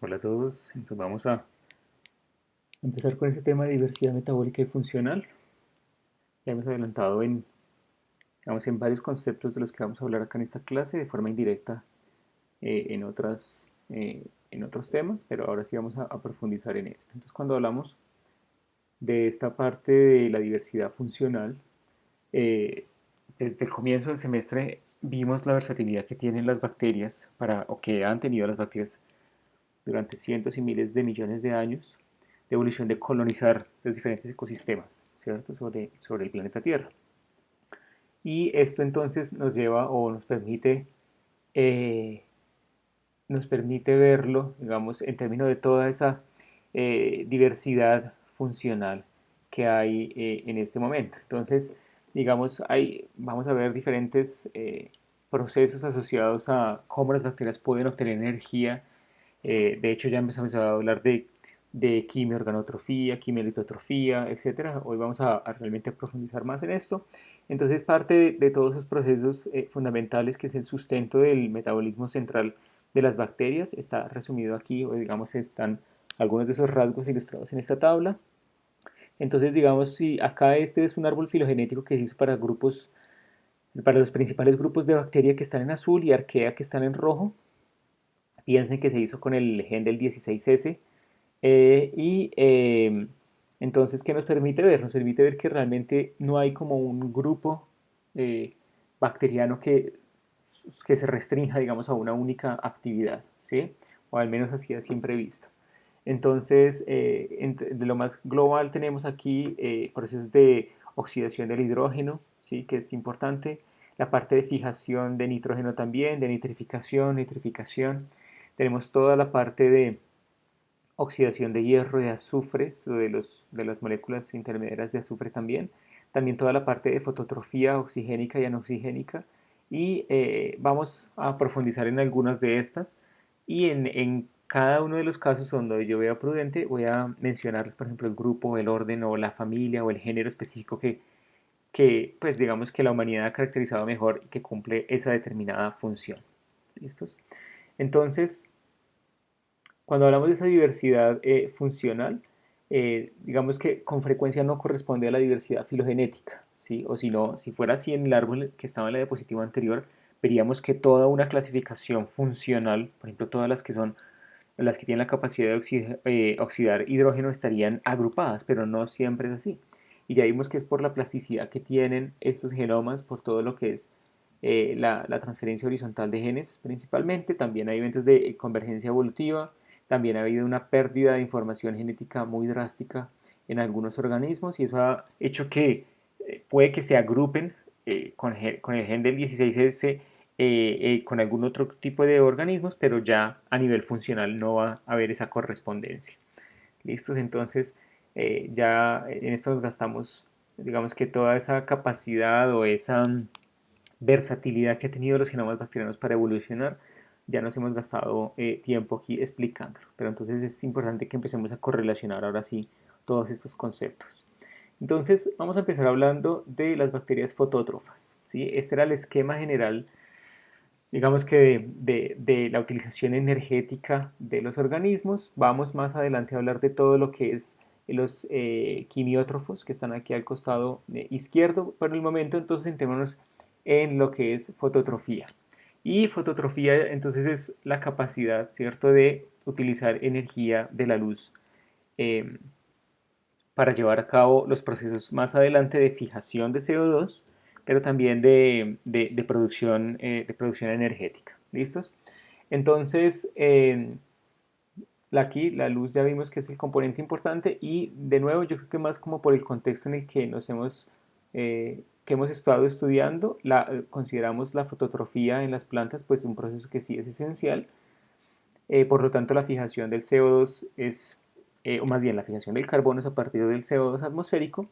Hola a todos, entonces vamos a empezar con este tema de diversidad metabólica y funcional. Ya hemos adelantado en varios conceptos de los que vamos a hablar acá en esta clase de forma indirecta en otros temas, pero ahora sí vamos a profundizar en esto. Entonces, cuando hablamos de esta parte de la diversidad funcional, eh, desde el comienzo del semestre vimos la versatilidad que tienen las bacterias o que han tenido las bacterias durante cientos y miles de millones de años de evolución de colonizar los diferentes ecosistemas, ¿cierto? Sobre el planeta Tierra. Y esto entonces nos lleva o eh, nos permite verlo, digamos, en términos de toda esa diversidad funcional que hay en este momento. Entonces, digamos, vamos a ver diferentes procesos asociados a cómo las bacterias pueden obtener energía. De hecho, ya empezamos a hablar de quimioorganotrofía, quimiolitotrofía, etcétera. Hoy vamos a realmente profundizar más en esto. Entonces, parte de todos esos procesos fundamentales, que es el sustento del metabolismo central de las bacterias, está resumido aquí, o digamos, están algunos de esos rasgos ilustrados en esta tabla. Entonces, digamos, si acá este es un árbol filogenético que se hizo para los principales grupos de bacteria que están en azul y arquea que están en rojo. Piensen que se hizo con el gen del 16S. Entonces, ¿qué nos permite ver? Nos permite ver que realmente no hay como un grupo eh, bacteriano que se restrinja, digamos, a una única actividad, ¿sí? O al menos así a siempre vista. Entonces, de lo más global tenemos aquí procesos de oxidación del hidrógeno, ¿sí? Que es importante. La parte de fijación de nitrógeno también, de nitrificación. Tenemos toda la parte de oxidación de hierro, de azufres, o de las moléculas intermediarias de azufre también. También toda la parte de fototrofía oxigénica y anoxigénica. Y vamos a profundizar en algunas de estas. Y en cada uno de los casos donde yo vea prudente, voy a mencionarles, por ejemplo, el grupo, el orden o la familia o el género específico pues digamos que la humanidad ha caracterizado mejor y que cumple esa determinada función. ¿Listos? Entonces, cuando hablamos de esa diversidad funcional, digamos que con frecuencia no corresponde a la diversidad filogenética, ¿sí? O si no, si fuera así en el árbol que estaba en la diapositiva anterior, veríamos que toda una clasificación funcional, por ejemplo, todas las que tienen la capacidad de oxidar hidrógeno estarían agrupadas, pero no siempre es así. Y ya vimos que es por la plasticidad que tienen estos genomas, por todo lo que es la transferencia horizontal de genes principalmente. También hay eventos de convergencia evolutiva. También ha habido una pérdida de información genética muy drástica en algunos organismos y eso ha hecho que puede que se agrupen con el gen del 16S con algún otro tipo de organismos, pero ya a nivel funcional no va a haber esa correspondencia. ¿Listos? Entonces, ya en esto nos gastamos, digamos que toda esa capacidad o esa versatilidad que ha tenido los genomas bacterianos para evolucionar, ya nos hemos gastado tiempo aquí explicándolo. Pero entonces es importante que empecemos a correlacionar ahora sí todos estos conceptos. Entonces, vamos a empezar hablando de las bacterias fotótrofas, ¿sí? Este era el esquema general, digamos que de la utilización energética de los organismos. Vamos más adelante a hablar de todo lo que es los quimiótrofos que están aquí al costado izquierdo. Por el momento, entonces, centrémonos en lo que es fototrofía. Y fototrofía, entonces, es la capacidad, ¿cierto?, de utilizar energía de la luz eh, para llevar a cabo los procesos más adelante de fijación de CO2, pero también de producción energética. ¿Listos? Entonces, aquí la luz ya vimos que es el componente importante y de nuevo yo creo que más como por el contexto en el que que hemos estado estudiando, consideramos la fototrofía en las plantas pues un proceso que sí es esencial. Por lo tanto, la fijación del CO2 o más bien la fijación del carbono es a partir del CO2 atmosférico,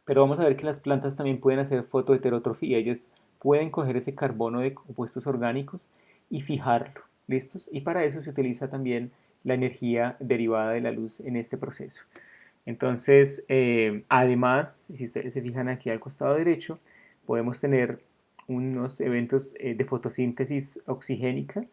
pero vamos a ver que las plantas también pueden hacer fotoheterotrofía. Ellas pueden coger ese carbono de compuestos orgánicos y fijarlo. ¿Listos? Y para eso se utiliza también la energía derivada de la luz en este proceso. Entonces, además, si ustedes se fijan aquí al costado derecho, podemos tener unos eventos de fotosíntesis oxigénica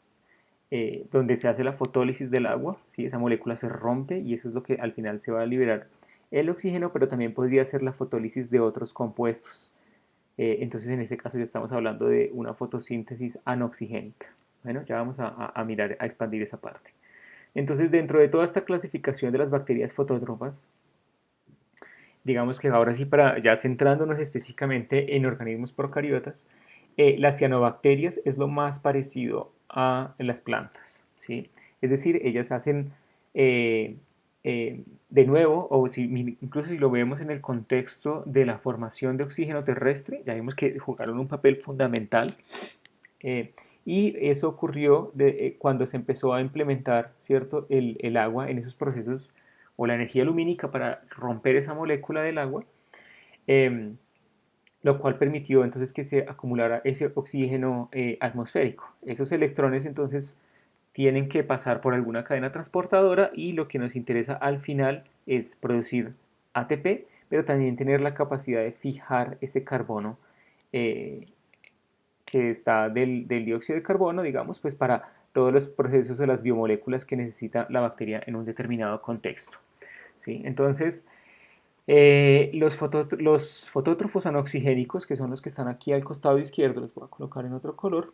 donde se hace la fotólisis del agua, ¿sí? Esa molécula se rompe y eso es lo que al final se va a liberar el oxígeno, pero también podría ser la fotólisis de otros compuestos. Entonces en ese caso ya estamos hablando de una fotosíntesis anoxigénica. Bueno, ya vamos a mirar, a expandir esa parte. Entonces dentro de toda esta clasificación de las bacterias fotótrofas, digamos que ahora sí, para ya centrándonos específicamente en organismos procariotas, las cianobacterias es lo más parecido a las plantas, ¿sí? Es decir, ellas hacen, eh, de nuevo, o si, incluso si lo vemos en el contexto de la formación de oxígeno terrestre, ya vimos que jugaron un papel fundamental, eh, y eso ocurrió cuando se empezó a implementar, ¿cierto?, el agua en esos procesos, o la energía lumínica para romper esa molécula del agua, eh, lo cual permitió entonces que se acumulara ese oxígeno atmosférico. Esos electrones entonces tienen que pasar por alguna cadena transportadora y lo que nos interesa al final es producir ATP, pero también tener la capacidad de fijar ese carbono eh, que está del dióxido de carbono, digamos, pues para todos los procesos de las biomoléculas que necesita la bacteria en un determinado contexto. ¿Sí? Entonces, los fotótrofos anoxigénicos, que son los que están aquí al costado izquierdo, los voy a colocar en otro color.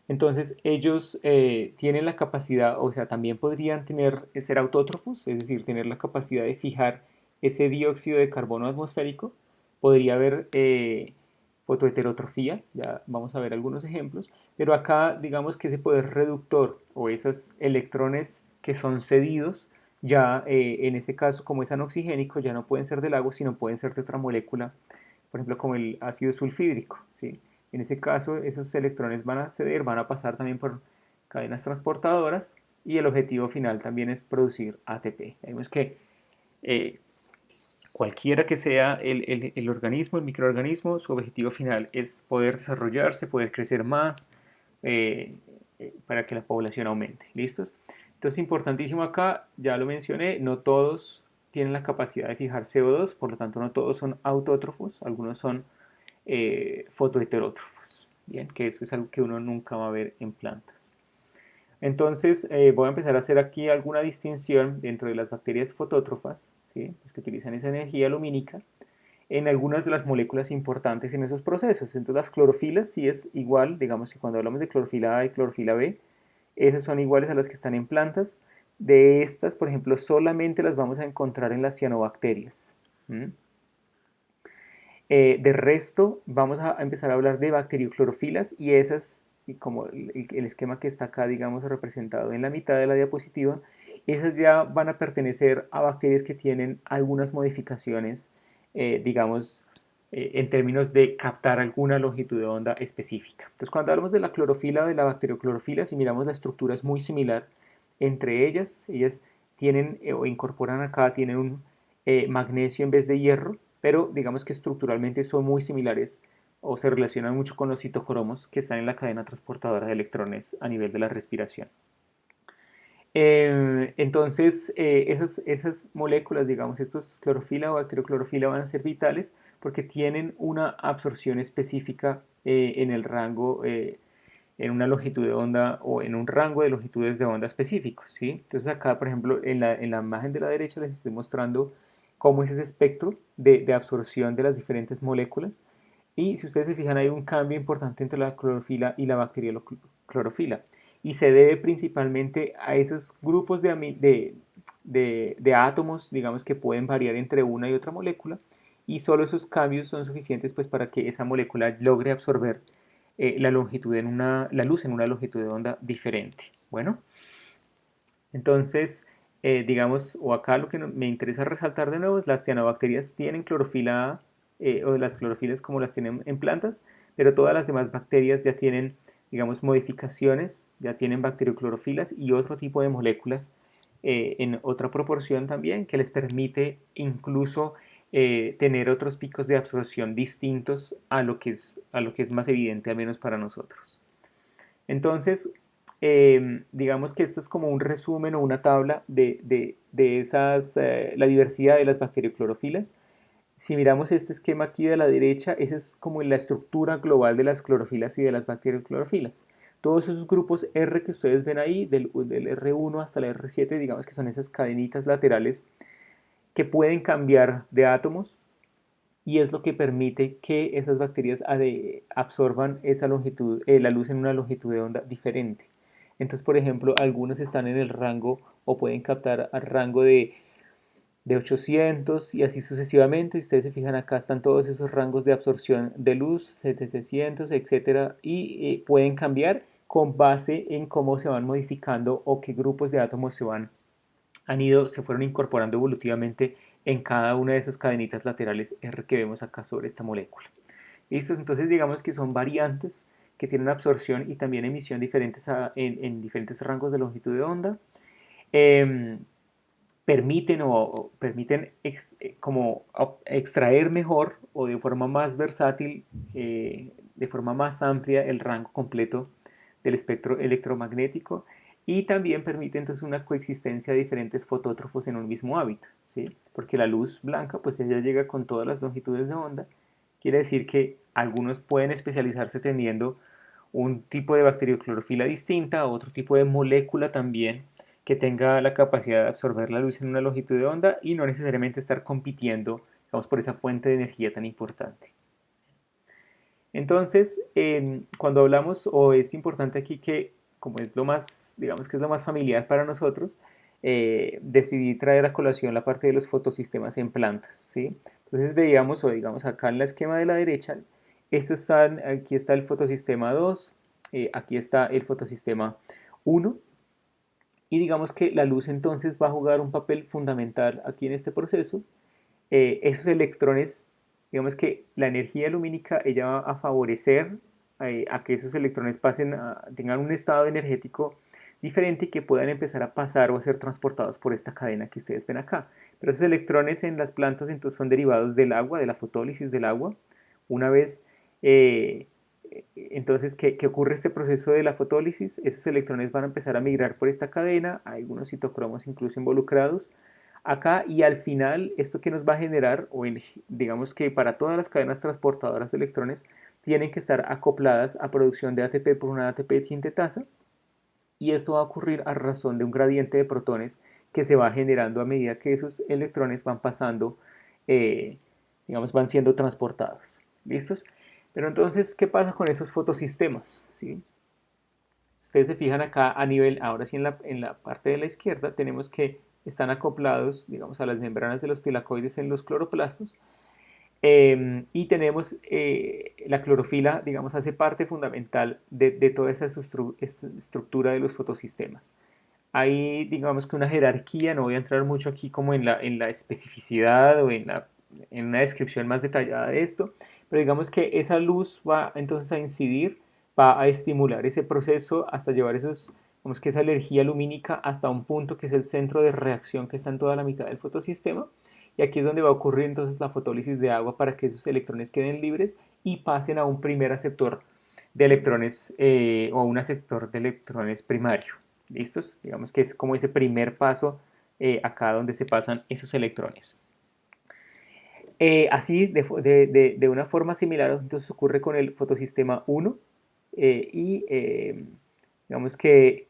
Entonces, ellos tienen la capacidad, o sea, también podrían ser autótrofos, es decir, tener la capacidad de fijar ese dióxido de carbono atmosférico. Podría haber fotoheterotrofía, ya vamos a ver algunos ejemplos, pero acá digamos que ese poder reductor o esos electrones que son cedidos, ya en ese caso, como es anoxigénico, ya no pueden ser del agua, sino pueden ser de otra molécula, por ejemplo, como el ácido sulfídrico, ¿sí? En ese caso, esos electrones van a ceder, van a pasar también por cadenas transportadoras y el objetivo final también es producir ATP. Vemos que eh, cualquiera que sea el organismo, el microorganismo, su objetivo final es poder desarrollarse, poder crecer más eh, para que la población aumente. ¿Listos? Entonces, importantísimo acá, ya lo mencioné, no todos tienen la capacidad de fijar CO2, por lo tanto no todos son autótrofos, algunos son fotoheterótrofos. Bien, que eso es algo que uno nunca va a ver en plantas. Entonces, voy a empezar a hacer aquí alguna distinción dentro de las bacterias fotótrofas, ¿sí? Las que utilizan esa energía lumínica, en algunas de las moléculas importantes en esos procesos. Entonces, las clorofilas sí es igual, digamos que cuando hablamos de clorofila A y clorofila B, esas son iguales a las que están en plantas. De estas, por ejemplo, solamente las vamos a encontrar en las cianobacterias. ¿Mm? De resto, vamos a empezar a hablar de bacterioclorofilas y esas, y como el esquema que está acá, digamos, representado en la mitad de la diapositiva, esas ya van a pertenecer a bacterias que tienen algunas modificaciones, digamos, en términos de captar alguna longitud de onda específica. Entonces, cuando hablamos de la clorofila o de la bacterioclorofila, si miramos la estructura es muy similar entre ellas tienen o incorporan acá, tienen un magnesio en vez de hierro, pero digamos que estructuralmente son muy similares o se relacionan mucho con los citocromos que están en la cadena transportadora de electrones a nivel de la respiración. Entonces, esas moléculas, digamos, estos clorofila o bacterioclorofila van a ser vitales porque tienen una absorción específica en el rango, en una longitud de onda o en un rango de longitudes de onda específicos, ¿sí? Entonces acá, por ejemplo, en la imagen de la derecha les estoy mostrando cómo es ese espectro de absorción de las diferentes moléculas. Y si ustedes se fijan, hay un cambio importante entre la clorofila y la bacterioclorofila. Y se debe principalmente a esos grupos de átomos, digamos, que pueden variar entre una y otra molécula. Y solo esos cambios son suficientes pues, para que esa molécula logre absorber la luz en una longitud de onda diferente. Bueno, entonces, digamos, o acá lo que me interesa resaltar de nuevo es las cianobacterias tienen clorofila, o las clorofilas como las tienen en plantas, pero todas las demás bacterias ya tienen, digamos, modificaciones, ya tienen bacterioclorofilas y otro tipo de moléculas en otra proporción también que les permite incluso tener otros picos de absorción distintos a lo que es más evidente, al menos para nosotros. Entonces, digamos que esto es como un resumen o una tabla de la diversidad de las bacterioclorofilas. Si miramos este esquema aquí de la derecha, esa es como la estructura global de las clorofilas y de las bacterioclorofilas. Todos esos grupos R que ustedes ven ahí, del R1 hasta la R7, digamos que son esas cadenitas laterales que pueden cambiar de átomos y es lo que permite que esas bacterias absorban esa longitud, la luz en una longitud de onda diferente. Entonces, por ejemplo, algunos están en el rango o pueden captar al rango de 800 y así sucesivamente. Si ustedes se fijan acá están todos esos rangos de absorción de luz, 700, etcétera, y pueden cambiar con base en cómo se van modificando o qué grupos de átomos se fueron incorporando evolutivamente en cada una de esas cadenitas laterales R que vemos acá sobre esta molécula. ¿Listo? Entonces digamos que son variantes que tienen absorción y también emisión diferentes en diferentes rangos de longitud de onda. Eh, permiten como extraer mejor o de forma más versátil, de forma más amplia el rango completo del espectro electromagnético y también permite entonces una coexistencia de diferentes fotótrofos en un mismo hábitat, ¿sí? Porque la luz blanca pues ella llega con todas las longitudes de onda, quiere decir que algunos pueden especializarse teniendo un tipo de bacterioclorofila distinta, otro tipo de molécula también que tenga la capacidad de absorber la luz en una longitud de onda y no necesariamente estar compitiendo, digamos, por esa fuente de energía tan importante. Entonces, cuando hablamos, o es importante aquí que, como es lo más, digamos que es lo más familiar para nosotros, decidí traer a colación la parte de los fotosistemas en plantas, ¿sí? Entonces veíamos, o digamos acá en la esquema de la derecha, aquí está el fotosistema 2, aquí está el fotosistema 1, y digamos que la luz entonces va a jugar un papel fundamental aquí en este proceso. Esos electrones, digamos que la energía lumínica, ella va a favorecer a que esos electrones tengan un estado energético diferente y que puedan empezar a pasar o a ser transportados por esta cadena que ustedes ven acá. Pero esos electrones en las plantas entonces son derivados del agua, de la fotólisis del agua. Una vez eh, entonces, ¿qué ocurre este proceso de la fotólisis? Esos electrones van a empezar a migrar por esta cadena, hay algunos citocromos incluso involucrados acá, y al final, esto que nos va a generar, digamos que para todas las cadenas transportadoras de electrones, tienen que estar acopladas a producción de ATP por una ATP sintetasa, y esto va a ocurrir a razón de un gradiente de protones que se va generando a medida que esos electrones van pasando, eh, digamos, van siendo transportados. ¿Listos? Pero entonces, ¿qué pasa con esos fotosistemas? ¿Sí? Ustedes se fijan acá a nivel, ahora sí en la parte de la izquierda, tenemos que están acoplados, digamos, a las membranas de los tilacoides en los cloroplastos. Y tenemos la clorofila, digamos, hace parte fundamental de toda esa estructura de los fotosistemas. Hay, digamos que una jerarquía, no voy a entrar mucho aquí como en la especificidad o en una descripción más detallada de esto, pero digamos que esa luz va entonces a incidir, va a estimular ese proceso hasta llevar digamos que esa energía lumínica hasta un punto que es el centro de reacción que está en toda la mitad del fotosistema. Y aquí es donde va a ocurrir entonces la fotólisis de agua para que esos electrones queden libres y pasen a un primer aceptor de electrones o un aceptor de electrones primario. ¿Listos? Digamos que es como ese primer paso acá donde se pasan esos electrones. Así, de una forma similar, entonces ocurre con el fotosistema 1 y digamos que,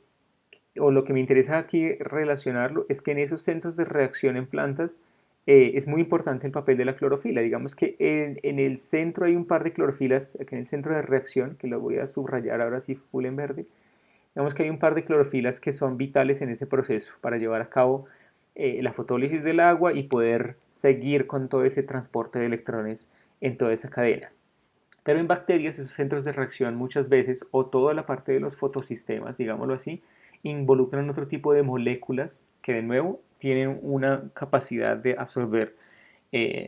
o lo que me interesa aquí relacionarlo, es que en esos centros de reacción en plantas es muy importante el papel de la clorofila. Digamos que en el centro hay un par de clorofilas, aquí en el centro de reacción, que lo voy a subrayar ahora sí full en verde. Digamos que hay un par de clorofilas que son vitales en ese proceso para llevar a cabo la fotólisis del agua y poder seguir con todo ese transporte de electrones en toda esa cadena. Pero en bacterias esos centros de reacción muchas veces, o toda la parte de los fotosistemas, digámoslo así, involucran otro tipo de moléculas que de nuevo tienen una capacidad de absorber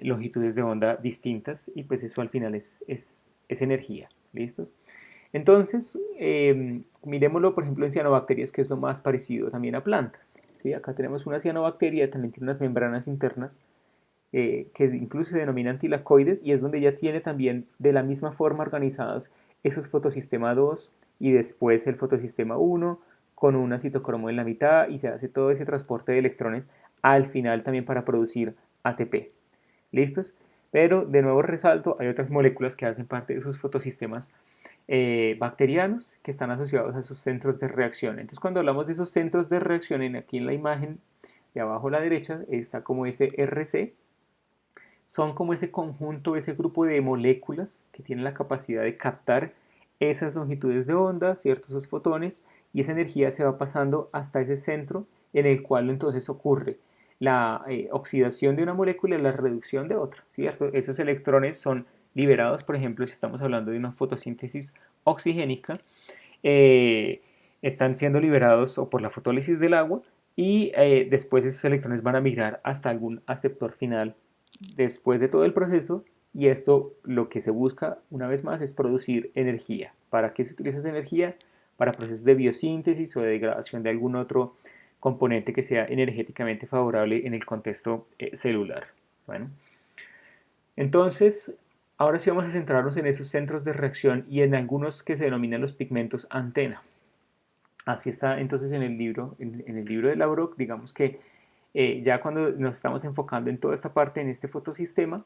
longitudes de onda distintas y pues eso al final es energía. ¿Listos? Entonces, miremoslo por ejemplo en cianobacterias, que es lo más parecido también a plantas. ¿Sí? Acá tenemos una cianobacteria, también tiene unas membranas internas que incluso se denominan tilacoides y es donde ya tiene también de la misma forma organizados esos fotosistema 2 y después el fotosistema 1 con un citocromo en la mitad y se hace todo ese transporte de electrones al final también para producir ATP. ¿Listos? Pero de nuevo resalto, hay otras moléculas que hacen parte de esos fotosistemas bacterianos que están asociados a esos centros de reacción. Entonces, cuando hablamos de esos centros de reacción, aquí en la imagen de abajo a la derecha está como ese RC, son como ese conjunto, ese grupo de moléculas que tienen la capacidad de captar esas longitudes de onda, ciertos esos fotones, y esa energía se va pasando hasta ese centro en el cual entonces ocurre la oxidación de una molécula y la reducción de otra, ¿cierto? Esos electrones son liberados, por ejemplo, si estamos hablando de una fotosíntesis oxigénica, eh, están siendo liberados o por la fotólisis del agua y después esos electrones van a migrar hasta algún aceptor final después de todo el proceso, y esto lo que se busca una vez más es producir energía. ¿Para qué se utiliza esa energía? Para procesos de biosíntesis o de degradación de algún otro componente que sea energéticamente favorable en el contexto celular. Bueno, entonces, ahora sí vamos a centrarnos en esos centros de reacción y en algunos que se denominan los pigmentos antena. Así está entonces en el libro de Labrok, digamos que ya cuando nos estamos enfocando en toda esta parte, en este fotosistema,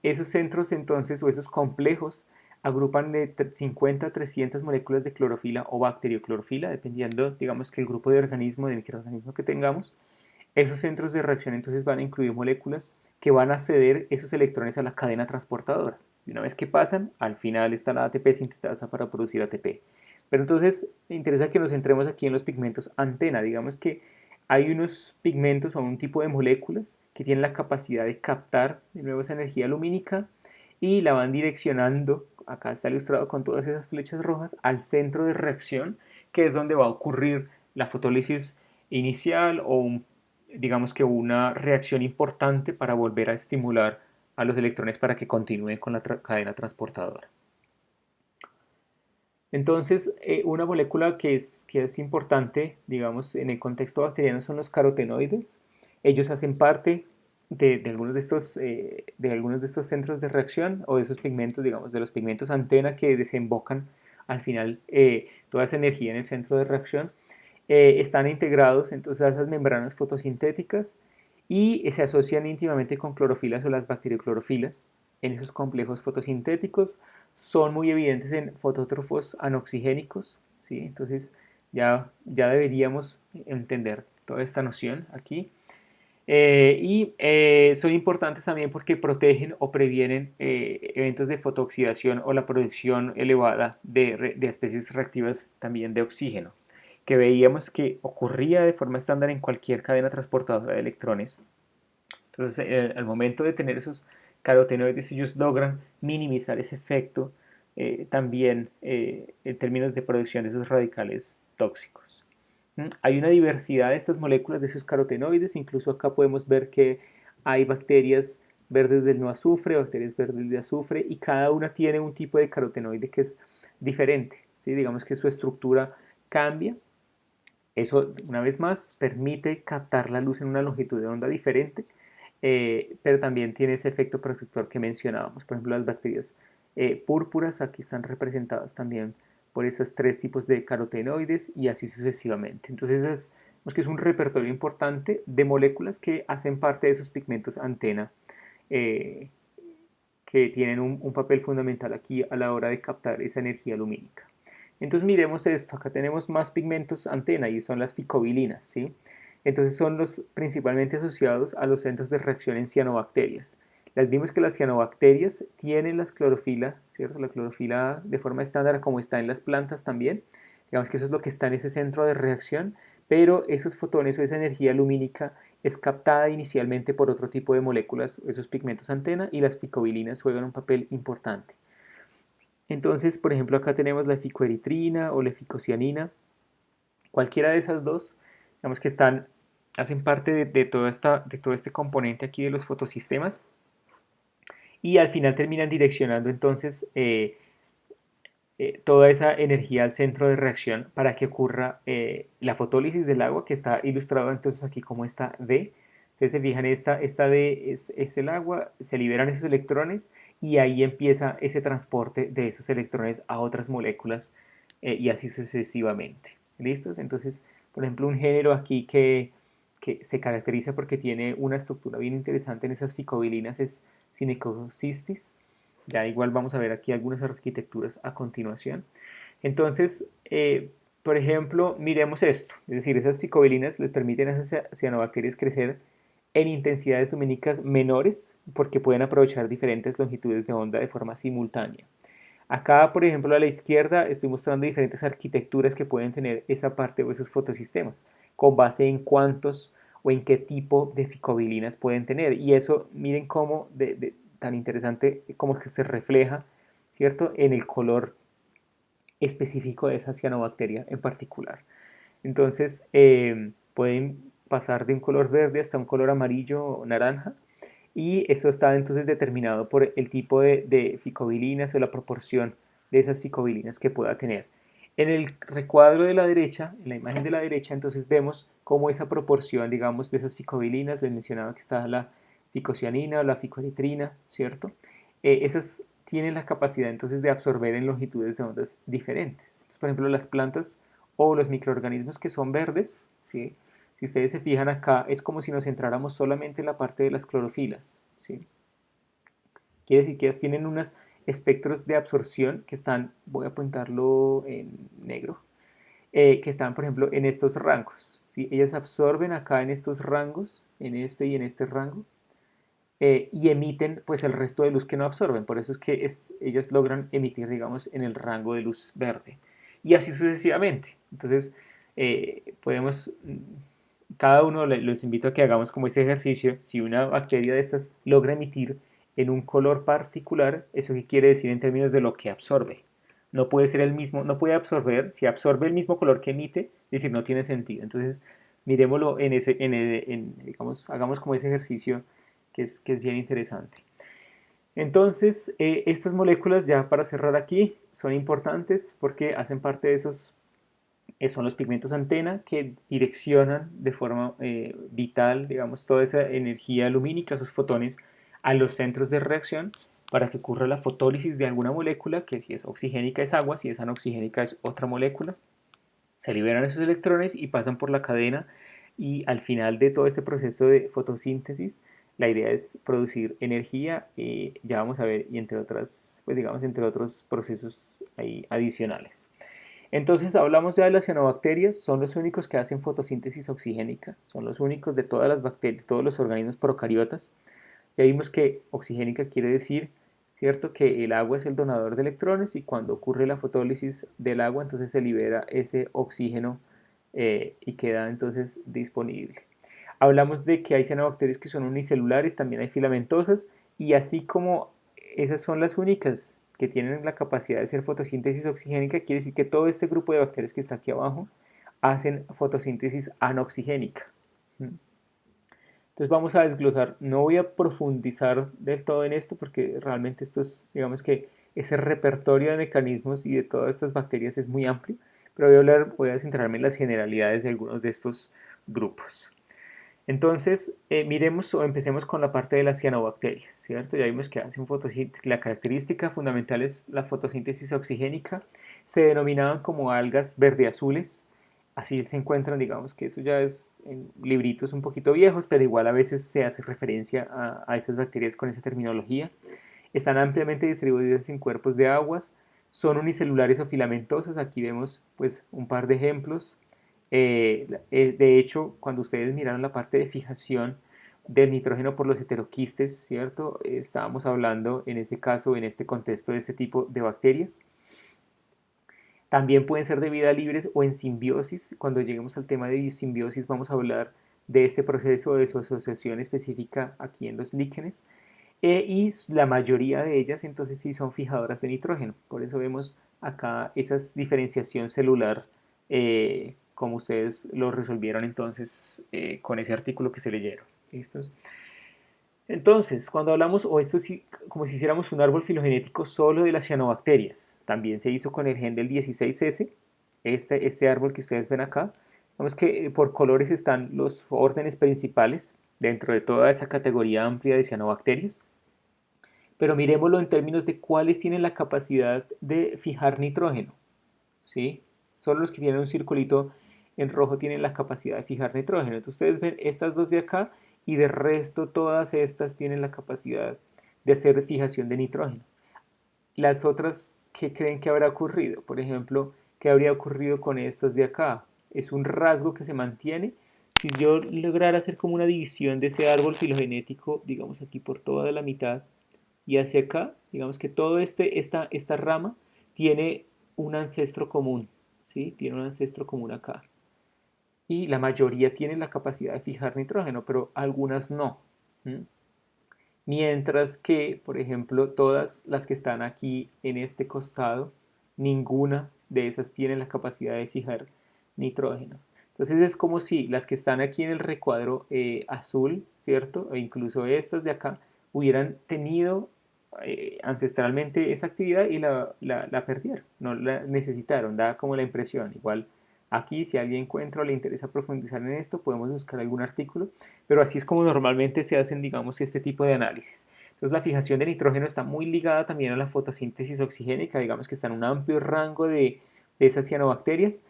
esos centros entonces o esos complejos agrupan de 50 a 300 moléculas de clorofila o bacterioclorofila, dependiendo, digamos que el grupo de organismo, de microorganismo que tengamos. Esos centros de reacción entonces van a incluir moléculas que van a ceder esos electrones a la cadena transportadora. Y una vez que pasan, al final está la ATP sintetasa para producir ATP. Pero entonces me interesa que nos centremos aquí en los pigmentos antena. Digamos que hay unos pigmentos o un tipo de moléculas que tienen la capacidad de captar de nuevo esa energía lumínica y la van direccionando, acá está ilustrado con todas esas flechas rojas, al centro de reacción, que es donde va a ocurrir la fotólisis inicial o digamos que una reacción importante para volver a estimular a los electrones para que continúen con la cadena transportadora. Entonces, una molécula que es importante, digamos, en el contexto bacteriano son los carotenoides. Ellos hacen parte de algunos de estos centros de reacción o de esos pigmentos, digamos, de los pigmentos antena que desembocan al final toda esa energía en el centro de reacción. Están integrados entonces a esas membranas fotosintéticas y se asocian íntimamente con clorofilas o las bacterioclorofilas en esos complejos fotosintéticos. Son muy evidentes en fotótrofos anoxigénicos, ¿sí? Entonces ya deberíamos entender toda esta noción aquí. Son importantes también porque protegen o previenen eventos de fotooxidación o la producción elevada de especies reactivas también de oxígeno, que veíamos que ocurría de forma estándar en cualquier cadena transportadora de electrones. Entonces, al momento de tener esos carotenoides, ellos logran minimizar ese efecto también en términos de producción de esos radicales tóxicos. Hay una diversidad de estas moléculas de esos carotenoides, incluso acá podemos ver que hay bacterias verdes del no azufre, bacterias verdes de azufre, y cada una tiene un tipo de carotenoide que es diferente, ¿sí? Digamos que su estructura cambia. Eso, una vez más, permite captar la luz en una longitud de onda diferente, pero también tiene ese efecto protector que mencionábamos. Por ejemplo, las bacterias púrpuras aquí están representadas también por esos tres tipos de carotenoides y así sucesivamente. Entonces, que es un repertorio importante de moléculas que hacen parte de esos pigmentos antena, eh, que tienen un papel fundamental aquí a la hora de captar esa energía lumínica. Entonces miremos esto, acá tenemos más pigmentos antena y son las ficobilinas, ¿sí? Entonces son los principalmente asociados a los centros de reacción en cianobacterias. Las vimos que las cianobacterias tienen la clorofila, ¿cierto? La clorofila de forma estándar como está en las plantas también. Digamos que eso es lo que está en ese centro de reacción, pero esos fotones o esa energía lumínica es captada inicialmente por otro tipo de moléculas, esos pigmentos antena, y las ficobilinas juegan un papel importante. Entonces, por ejemplo, acá tenemos la ficoeritrina o la ficocianina. Cualquiera de esas dos, digamos que hacen parte de todo este componente aquí de los fotosistemas y al final terminan direccionando entonces toda esa energía al centro de reacción para que ocurra la fotólisis del agua, que está ilustrado entonces aquí como esta D. Ustedes se fijan, esta D es el agua, se liberan esos electrones y ahí empieza ese transporte de esos electrones a otras moléculas y así sucesivamente. ¿Listos? Entonces, por ejemplo, un género aquí que se caracteriza porque tiene una estructura bien interesante en esas ficobilinas es Synecocystis. Ya igual vamos a ver aquí algunas arquitecturas a continuación. Entonces, por ejemplo, miremos esto, es decir, esas ficobilinas les permiten a esas cianobacterias crecer en intensidades lumínicas menores porque pueden aprovechar diferentes longitudes de onda de forma simultánea. Acá, por ejemplo, a la izquierda estoy mostrando diferentes arquitecturas que pueden tener esa parte o esos fotosistemas, con base en cuántos o en qué tipo de ficobilinas pueden tener. Y eso, miren cómo tan interesante como que se refleja, ¿cierto?, en el color específico de esa cianobacteria en particular. Entonces, pueden pasar de un color verde hasta un color amarillo o naranja, y eso está entonces determinado por el tipo de ficobilinas o la proporción de esas ficobilinas que pueda tener. En el recuadro de la derecha, en la imagen de la derecha, entonces vemos cómo esa proporción, digamos, de esas ficobilinas, les mencionaba que está la ficocianina o la ficoeritrina, ¿cierto? Esas tienen la capacidad entonces de absorber en longitudes de ondas diferentes. Entonces, por ejemplo, las plantas o los microorganismos que son verdes, ¿sí? Si ustedes se fijan acá, es como si nos centráramos solamente en la parte de las clorofilas, ¿sí? Quiere decir que ellas tienen unos espectros de absorción que están, voy a apuntarlo en negro, que están, por ejemplo, en estos rangos, ¿sí? Ellas absorben acá en estos rangos, en este y en este rango, y emiten pues el resto de luz que no absorben. Por eso es que ellas logran emitir, digamos, en el rango de luz verde. Y así sucesivamente. Entonces, podemos, cada uno los invito a que hagamos como este ejercicio. Si una bacteria de estas logra emitir en un color particular, ¿eso qué quiere decir en términos de lo que absorbe? No puede ser el mismo, no puede absorber, si absorbe el mismo color que emite, es decir, no tiene sentido. Entonces, miremoslo digamos, hagamos como ese ejercicio que es bien interesante. Entonces, estas moléculas, ya para cerrar aquí, son importantes porque hacen parte de esos, son los pigmentos antena que direccionan de forma vital, digamos, toda esa energía lumínica, esos fotones, a los centros de reacción para que ocurra la fotólisis de alguna molécula, que si es oxigénica es agua, si es anoxigénica es otra molécula. Se liberan esos electrones y pasan por la cadena, y al final de todo este proceso de fotosíntesis, la idea es producir energía, ya vamos a ver, y entre otras, pues digamos, entre otros procesos ahí adicionales. Entonces hablamos ya de las cianobacterias, son los únicos que hacen fotosíntesis oxigénica, son los únicos de todas las bacterias, todos los organismos procariotas. Ya vimos que oxigénica quiere decir, ¿cierto?, que el agua es el donador de electrones, y cuando ocurre la fotólisis del agua, entonces se libera ese oxígeno, y queda entonces disponible. Hablamos de que hay cianobacterias que son unicelulares, también hay filamentosas, y así como esas son las únicas que tienen la capacidad de hacer fotosíntesis oxigénica, quiere decir que todo este grupo de bacterias que está aquí abajo hacen fotosíntesis anoxigénica. Entonces vamos a desglosar, no voy a profundizar del todo en esto porque realmente esto es, digamos que ese repertorio de mecanismos y de todas estas bacterias es muy amplio, pero voy a centrarme en las generalidades de algunos de estos grupos. Entonces, miremos o empecemos con la parte de las cianobacterias, ¿cierto? Ya vimos que hacen fotosíntesis, la característica fundamental es la fotosíntesis oxigénica, se denominaban como algas verde-azules, así se encuentran, digamos que eso ya es en libritos un poquito viejos, pero igual a veces se hace referencia a estas bacterias con esa terminología. Están ampliamente distribuidas en cuerpos de aguas, son unicelulares o filamentosas, aquí vemos pues un par de ejemplos. De hecho, cuando ustedes miraron la parte de fijación del nitrógeno por los heteroquistes, ¿cierto? Estábamos hablando en ese caso, en este contexto, de este tipo de bacterias. También pueden ser de vida libres o en simbiosis. Cuando lleguemos al tema de simbiosis vamos a hablar de este proceso de su asociación específica aquí en los líquenes. Y la mayoría de ellas entonces sí son fijadoras de nitrógeno. Por eso vemos acá esa diferenciación celular, como ustedes lo resolvieron entonces con ese artículo que se leyeron. ¿Listos? Entonces, cuando hablamos, o esto sí, como si hiciéramos un árbol filogenético solo de las cianobacterias, también se hizo con el gen del 16S, este árbol que ustedes ven acá. Vemos que por colores están los órdenes principales dentro de toda esa categoría amplia de cianobacterias, pero miremoslo en términos de cuáles tienen la capacidad de fijar nitrógeno, ¿sí? Solo los que tienen un circulito en rojo tienen la capacidad de fijar nitrógeno. Entonces ustedes ven estas dos de acá, y de resto todas estas tienen la capacidad de hacer fijación de nitrógeno. Las otras, ¿qué creen que habrá ocurrido? Por ejemplo, ¿qué habría ocurrido con estas de acá? ¿Es un rasgo que se mantiene? Si yo lograra hacer como una división de ese árbol filogenético, digamos aquí por toda la mitad y hacia acá, digamos que todo esta rama tiene un ancestro común, ¿sí? Tiene un ancestro común acá. Y la mayoría tienen la capacidad de fijar nitrógeno, pero algunas no. ¿Mm? Mientras que, por ejemplo, todas las que están aquí en este costado, ninguna de esas tiene la capacidad de fijar nitrógeno. Entonces es como si las que están aquí en el recuadro azul, ¿cierto? E incluso estas de acá, hubieran tenido ancestralmente esa actividad y la perdieron, no la necesitaron, da como la impresión. Igual aquí, si alguien encuentra o le interesa profundizar en esto, podemos buscar algún artículo, pero así es como normalmente se hacen, digamos, este tipo de análisis. Entonces, la fijación de nitrógeno está muy ligada también a la fotosíntesis oxigénica, digamos que está en un amplio rango de esas cianobacterias.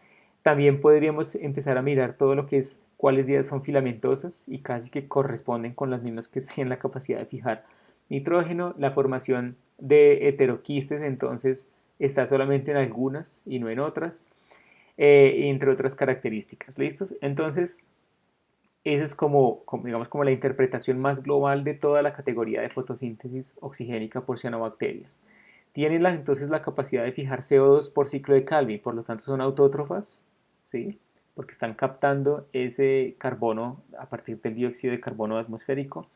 También podríamos empezar a mirar todo lo que es cuáles días son filamentosas y casi que corresponden con las mismas que tienen la capacidad de fijar nitrógeno. La formación de heteroquistes entonces está solamente en algunas y no en otras, entre otras características. ¿Listos? Entonces, esa es digamos, como la interpretación más global de toda la categoría de fotosíntesis oxigénica por cianobacterias. Tienen entonces la capacidad de fijar CO2 por ciclo de Calvin, por lo tanto son autótrofas, ¿sí? Porque están captando ese carbono a partir del dióxido de carbono atmosférico.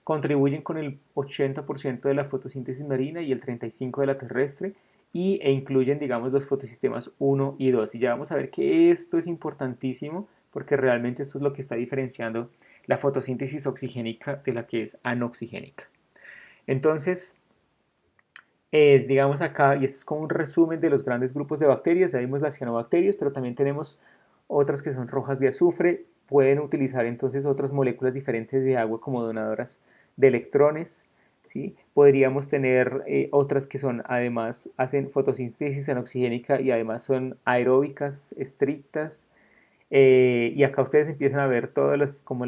Contribuyen con el 80% de la fotosíntesis marina y el 35% de la terrestre e incluyen, digamos, los fotosistemas 1 y 2. Y ya vamos a ver que esto es importantísimo porque realmente esto es lo que está diferenciando la fotosíntesis oxigénica de la que es anoxigénica. Entonces, digamos acá, y esto es como un resumen de los grandes grupos de bacterias, ya vimos las cianobacterias, pero también tenemos otras que son rojas de azufre, pueden utilizar entonces otras moléculas diferentes de agua como donadoras de electrones, ¿sí? Podríamos tener otras que son además, hacen fotosíntesis anoxigénica y además son aeróbicas estrictas, y acá ustedes empiezan a ver todas las, como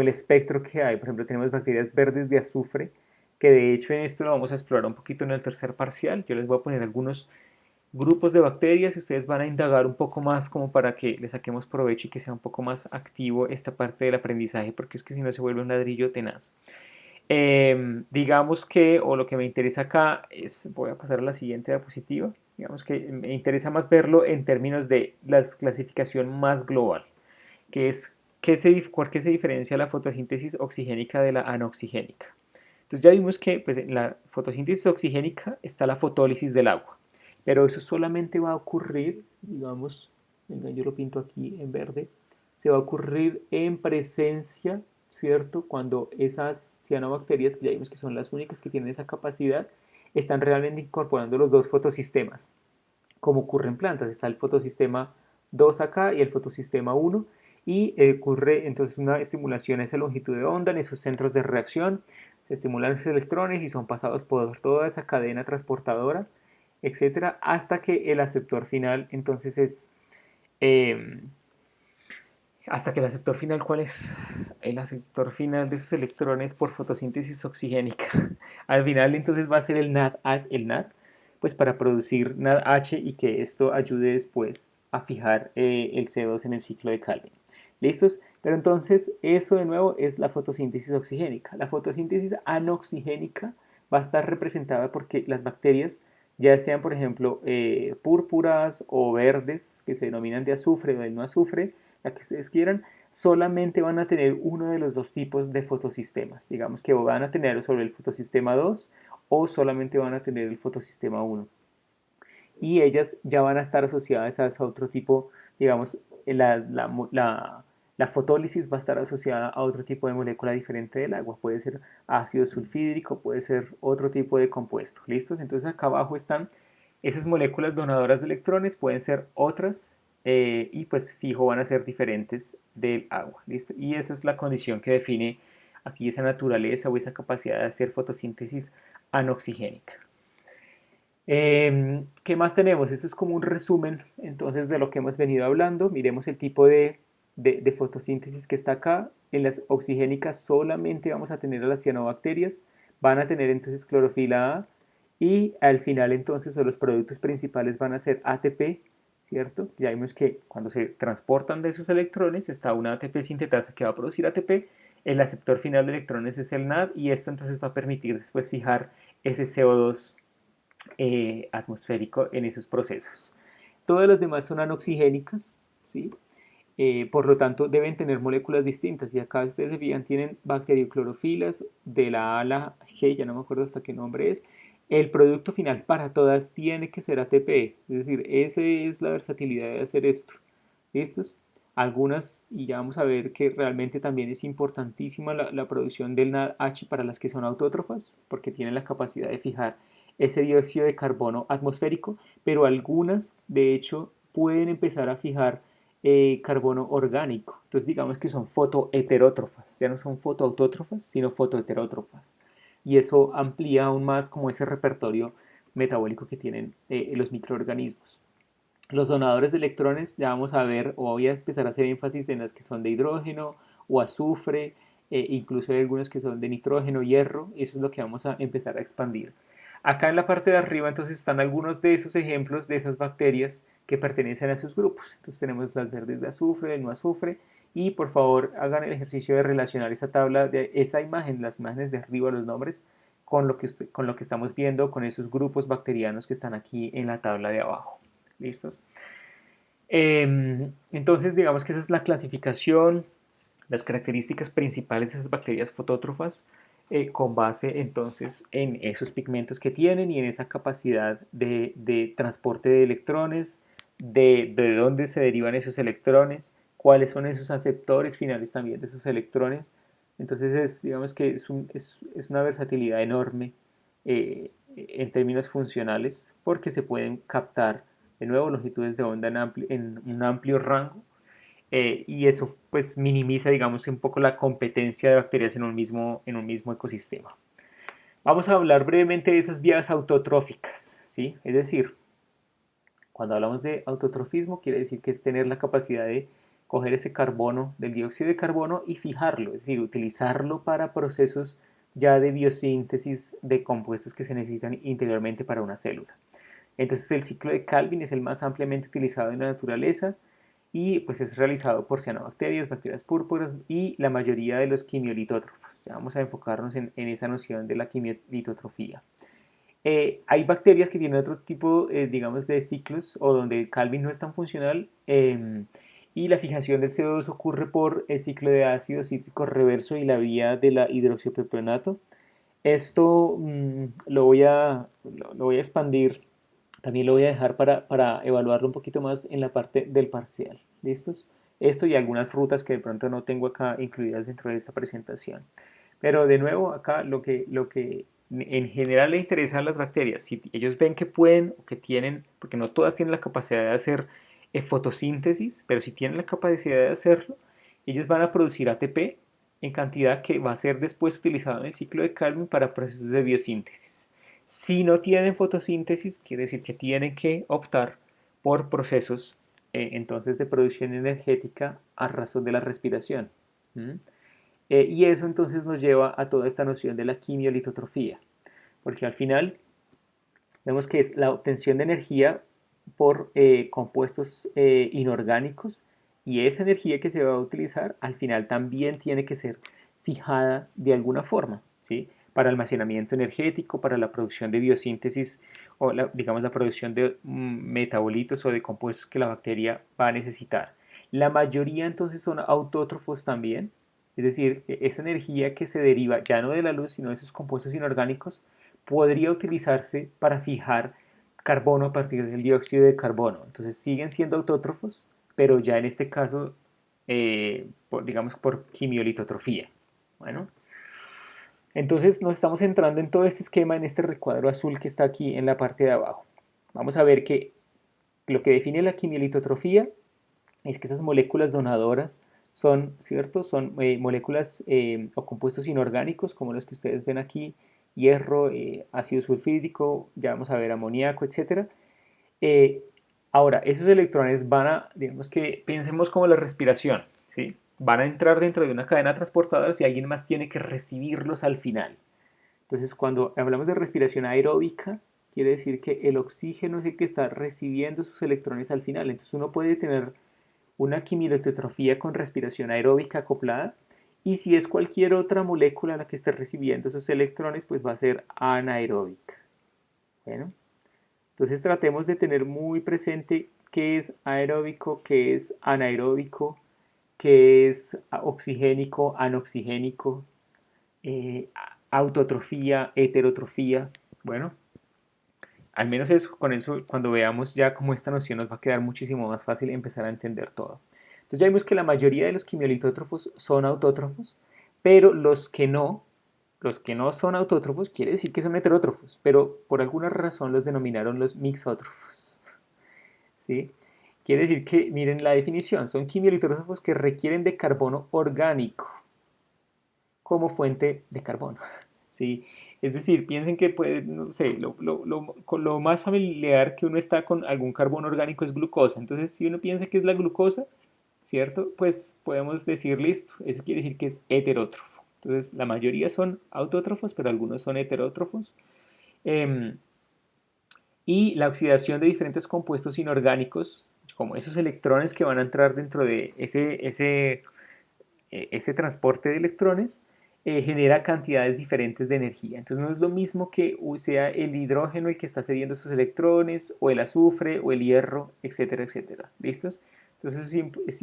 el espectro que hay. Por ejemplo, tenemos bacterias verdes de azufre, que de hecho en esto lo vamos a explorar un poquito en el tercer parcial. Yo les voy a poner algunos grupos de bacterias y ustedes van a indagar un poco más como para que le saquemos provecho y que sea un poco más activo esta parte del aprendizaje, porque es que si no se vuelve un ladrillo tenaz. Digamos que, o lo que me interesa acá es, voy a pasar a la siguiente diapositiva, digamos que me interesa más verlo en términos de la clasificación más global, que es por qué se diferencia la fotosíntesis oxigénica de la anoxigénica. Entonces ya vimos que pues, en la fotosíntesis oxigénica está la fotólisis del agua, pero eso solamente va a ocurrir, digamos, venga, yo lo pinto aquí en verde, se va a ocurrir en presencia, ¿cierto? Cuando esas cianobacterias, que ya vimos que son las únicas que tienen esa capacidad, están realmente incorporando los dos fotosistemas, como ocurre en plantas. Está el fotosistema 2 acá y el fotosistema 1, y ocurre entonces una estimulación a esa longitud de onda en esos centros de reacción, se estimulan esos electrones y son pasados por toda esa cadena transportadora, etcétera, hasta que el aceptor final entonces es eh, hasta que el aceptor final, ¿cuál es? El aceptor final de esos electrones por fotosíntesis oxigénica. Al final entonces va a ser el NAD, pues para producir NADH y que esto ayude después a fijar el CO2 en el ciclo de Calvin. ¿Listos? Pero entonces eso de nuevo es la fotosíntesis oxigénica. La fotosíntesis anoxigénica va a estar representada porque las bacterias, ya sean por ejemplo púrpuras o verdes, que se denominan de azufre o de no azufre, la que ustedes quieran, solamente van a tener uno de los dos tipos de fotosistemas. Digamos que van a tener sobre el fotosistema 2 o solamente van a tener el fotosistema 1. Y ellas ya van a estar asociadas a otro tipo, digamos, la fotólisis va a estar asociada a otro tipo de molécula diferente del agua. Puede ser ácido sulfídrico, puede ser otro tipo de compuesto. ¿Listos? Entonces acá abajo están esas moléculas donadoras de electrones, pueden ser otras y pues fijo van a ser diferentes del agua. ¿Listo? Y esa es la condición que define aquí esa naturaleza o esa capacidad de hacer fotosíntesis anoxigénica. ¿Qué más tenemos? Esto es como un resumen entonces de lo que hemos venido hablando. Miremos el tipo de fotosíntesis que está acá. En las oxigénicas solamente vamos a tener a las cianobacterias. Van a tener entonces clorofila A y al final entonces los productos principales van a ser ATP, ¿cierto? Ya vimos que cuando se transportan de esos electrones está una ATP sintetasa que va a producir ATP, el aceptor final de electrones es el NAD y esto entonces va a permitir después fijar ese CO2 atmosférico en esos procesos. Todas las demás son anoxigénicas, ¿sí? Por lo tanto deben tener moléculas distintas y acá ustedes se fijan tienen bacterioclorofilas de la A a la G, ya no me acuerdo hasta qué nombre es. El producto final para todas tiene que ser ATP, es decir, esa es la versatilidad de hacer esto. ¿Listos? Algunas, y ya vamos a ver que realmente también es importantísima la producción del NADH para las que son autótrofas, porque tienen la capacidad de fijar ese dióxido de carbono atmosférico, pero algunas de hecho pueden empezar a fijar carbono orgánico. Entonces digamos que son fotoheterótrofas, ya no son fotoautótrofas, sino fotoheterótrofas. Y eso amplía aún más como ese repertorio metabólico que tienen los microorganismos. Los donadores de electrones, ya vamos a ver, o voy a empezar a hacer énfasis en las que son de hidrógeno o azufre, incluso hay algunos que son de nitrógeno, hierro, eso es lo que vamos a empezar a expandir. Acá en la parte de arriba entonces están algunos de esos ejemplos de esas bacterias que pertenecen a esos grupos. Entonces tenemos las verdes de azufre, el no azufre, y por favor hagan el ejercicio de relacionar esa tabla, de esa imagen, las imágenes de arriba, los nombres, con lo que estamos viendo, con esos grupos bacterianos que están aquí en la tabla de abajo. ¿Listos? Entonces, digamos que esa es la clasificación, las características principales de esas bacterias fotótrofas con base entonces en esos pigmentos que tienen y en esa capacidad de transporte de electrones, de dónde se derivan esos electrones, cuáles son esos aceptores finales también de esos electrones. Entonces, digamos que es una versatilidad enorme en términos funcionales porque se pueden captar de nuevo longitudes de onda en un amplio rango y eso pues minimiza digamos un poco la competencia de bacterias en un mismo ecosistema. Vamos a hablar brevemente de esas vías autotróficas, ¿sí? Es decir, cuando hablamos de autotrofismo quiere decir que es tener la capacidad de coger ese carbono del dióxido de carbono y fijarlo, es decir, utilizarlo para procesos ya de biosíntesis de compuestos que se necesitan interiormente para una célula. Entonces el ciclo de Calvin es el más ampliamente utilizado en la naturaleza y pues es realizado por cianobacterias, bacterias púrpuras y la mayoría de los quimiolitótrofos. Ya vamos a enfocarnos en esa noción de la quimiolitotrofía. Hay bacterias que tienen otro tipo, digamos, de ciclos o donde Calvin no es tan funcional y la fijación del CO2 ocurre por el ciclo de ácido cítrico reverso y la vía de la hidroxipropeonato. Esto lo voy a expandir, también lo voy a dejar para evaluarlo un poquito más en la parte del parcial. ¿Listos? Esto y algunas rutas que de pronto no tengo acá incluidas dentro de esta presentación. Pero de nuevo, acá lo que en general le interesa a las bacterias, si ellos ven que pueden o que tienen, porque no todas tienen la capacidad de hacer fotosíntesis, pero si tienen la capacidad de hacerlo, ellos van a producir ATP en cantidad que va a ser después utilizado en el ciclo de Calvin para procesos de biosíntesis. Si no tienen fotosíntesis, quiere decir que tienen que optar por procesos entonces de producción energética a razón de la respiración. ¿Mm? Y eso entonces nos lleva a toda esta noción de la quimiolitotrofía, porque al final vemos que es la obtención de energía por compuestos inorgánicos y esa energía que se va a utilizar al final también tiene que ser fijada de alguna forma, ¿sí? Para almacenamiento energético, para la producción de biosíntesis o digamos la producción de metabolitos o de compuestos que la bacteria va a necesitar. La mayoría entonces son autótrofos también, es decir, esa energía que se deriva ya no de la luz sino de esos compuestos inorgánicos podría utilizarse para fijar carbono a partir del dióxido de carbono. Entonces siguen siendo autótrofos, pero ya en este caso, digamos, por quimiolitotrofía. Bueno, entonces nos estamos entrando en todo este esquema, en este recuadro azul que está aquí en la parte de abajo. Vamos a ver que lo que define la quimiolitotrofía es que esas moléculas donadoras son, ¿cierto? Son moléculas o compuestos inorgánicos como los que ustedes ven aquí, hierro, ácido sulfídrico, ya vamos a ver amoníaco, etc. Eh, Ahora, esos electrones van a, digamos que pensemos como la respiración, ¿sí? Van a entrar dentro de una cadena transportadora si alguien más tiene que recibirlos al final. Entonces, cuando hablamos de respiración aeróbica, quiere decir que el oxígeno es el que está recibiendo sus electrones al final. Entonces uno puede tener una quimilotetrofía con respiración aeróbica acoplada, y si es cualquier otra molécula la que esté recibiendo esos electrones, pues va a ser anaeróbica. Bueno, entonces tratemos de tener muy presente qué es aeróbico, qué es anaeróbico, qué es oxigénico, anoxigénico, autotrofía, heterotrofía. Bueno, al menos eso, con eso, cuando veamos ya cómo esta noción nos va a quedar muchísimo más fácil empezar a entender todo. Entonces ya vimos que la mayoría de los quimiolitótrofos son autótrofos, pero los que no son autótrofos quiere decir que son heterótrofos, pero por alguna razón los denominaron los mixótrofos. ¿Sí? Quiere decir que, miren la definición, son quimiolitrófos que requieren de carbono orgánico como fuente de carbono. ¿Sí? Es decir, piensen que puede, no sé, lo más familiar que uno está con algún carbono orgánico es glucosa. Entonces, si uno piensa que es la glucosa, ¿cierto? Pues podemos decir, listo, eso quiere decir que es heterótrofo. Entonces, la mayoría son autótrofos, pero algunos son heterótrofos. Eh, y la oxidación de diferentes compuestos inorgánicos, como esos electrones que van a entrar dentro de ese transporte de electrones, genera cantidades diferentes de energía. Entonces no es lo mismo que sea el hidrógeno el que está cediendo esos electrones, o el azufre, o el hierro, etcétera, etcétera. ¿Listos? Entonces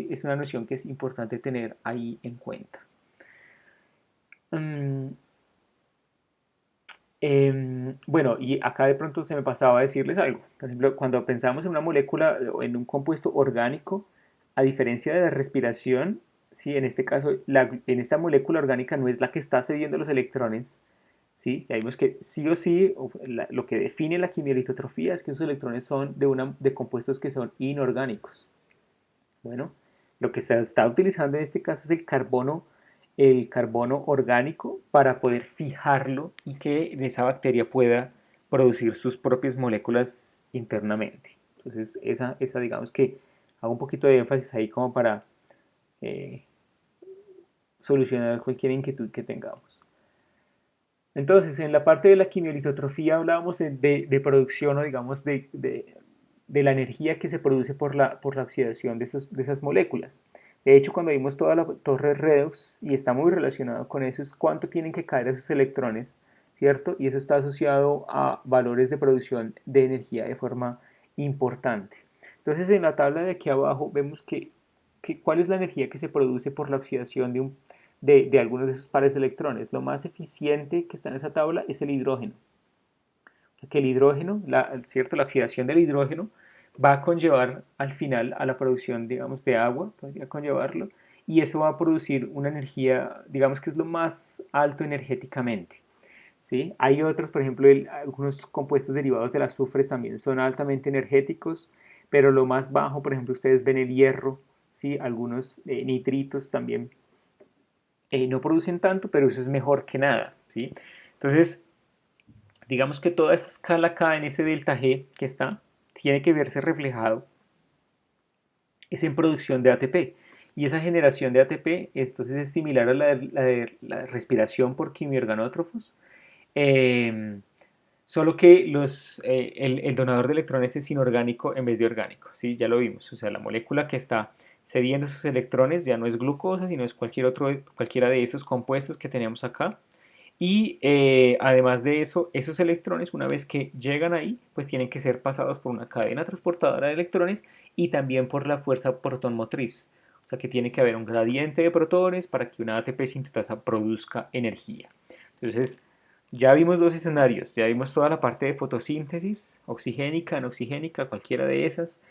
es una noción que es importante tener ahí en cuenta. Mm, bueno, y acá de pronto se me pasaba a decirles algo. Por ejemplo, cuando pensamos en una molécula o en un compuesto orgánico, a diferencia de la respiración, sí, en este caso, en esta molécula orgánica no es la que está cediendo los electrones, ¿sí? Ya vimos que sí o sí, lo que define la quimiolitotrofía es que esos electrones son de compuestos que son inorgánicos. Bueno, lo que se está utilizando en este caso es el carbono orgánico para poder fijarlo y que esa bacteria pueda producir sus propias moléculas internamente. Entonces, esa digamos que hago un poquito de énfasis ahí como para eh, solucionar cualquier inquietud que tengamos. Entonces, en la parte de la quimiolitotrofía hablábamos de producción, o digamos de la energía que se produce por la oxidación de esas moléculas. De hecho, cuando vimos toda la torre redox, y está muy relacionado con eso, es cuánto tienen que caer esos electrones, ¿cierto? Y eso está asociado a valores de producción de energía de forma importante. Entonces, en la tabla de aquí abajo vemos cuál es la energía que se produce por la oxidación de algunos de esos pares de electrones. Lo más eficiente que está en esa tabla es el hidrógeno. O sea, que el hidrógeno, ¿cierto? La oxidación del hidrógeno va a conllevar al final a la producción, digamos, de agua, podría conllevarlo, y eso va a producir una energía, digamos que es lo más alto energéticamente. ¿Sí? Hay otros, por ejemplo, algunos compuestos derivados del azufre también son altamente energéticos, pero lo más bajo, por ejemplo, ustedes ven el hierro, ¿sí? Algunos nitritos también no producen tanto, pero eso es mejor que nada, ¿sí? Entonces, digamos que toda esta escala acá en ese delta G que está, tiene que verse reflejado es en producción de ATP. Y esa generación de ATP entonces es similar a de la respiración por quimiorganótrofos, eh, solo que el donador de electrones es inorgánico en vez de orgánico, ¿sí? Ya lo vimos, o sea, la molécula que está cediendo sus electrones ya no es glucosa, sino es cualquiera de esos compuestos que tenemos acá. Y además de eso, esos electrones, una vez que llegan ahí, pues tienen que ser pasados por una cadena transportadora de electrones y también por la fuerza protonmotriz. O sea que tiene que haber un gradiente de protones para que una ATP sintetasa produzca energía. Entonces, ya vimos dos escenarios, ya vimos toda la parte de fotosíntesis, oxigénica, anoxigénica, cualquiera de esas,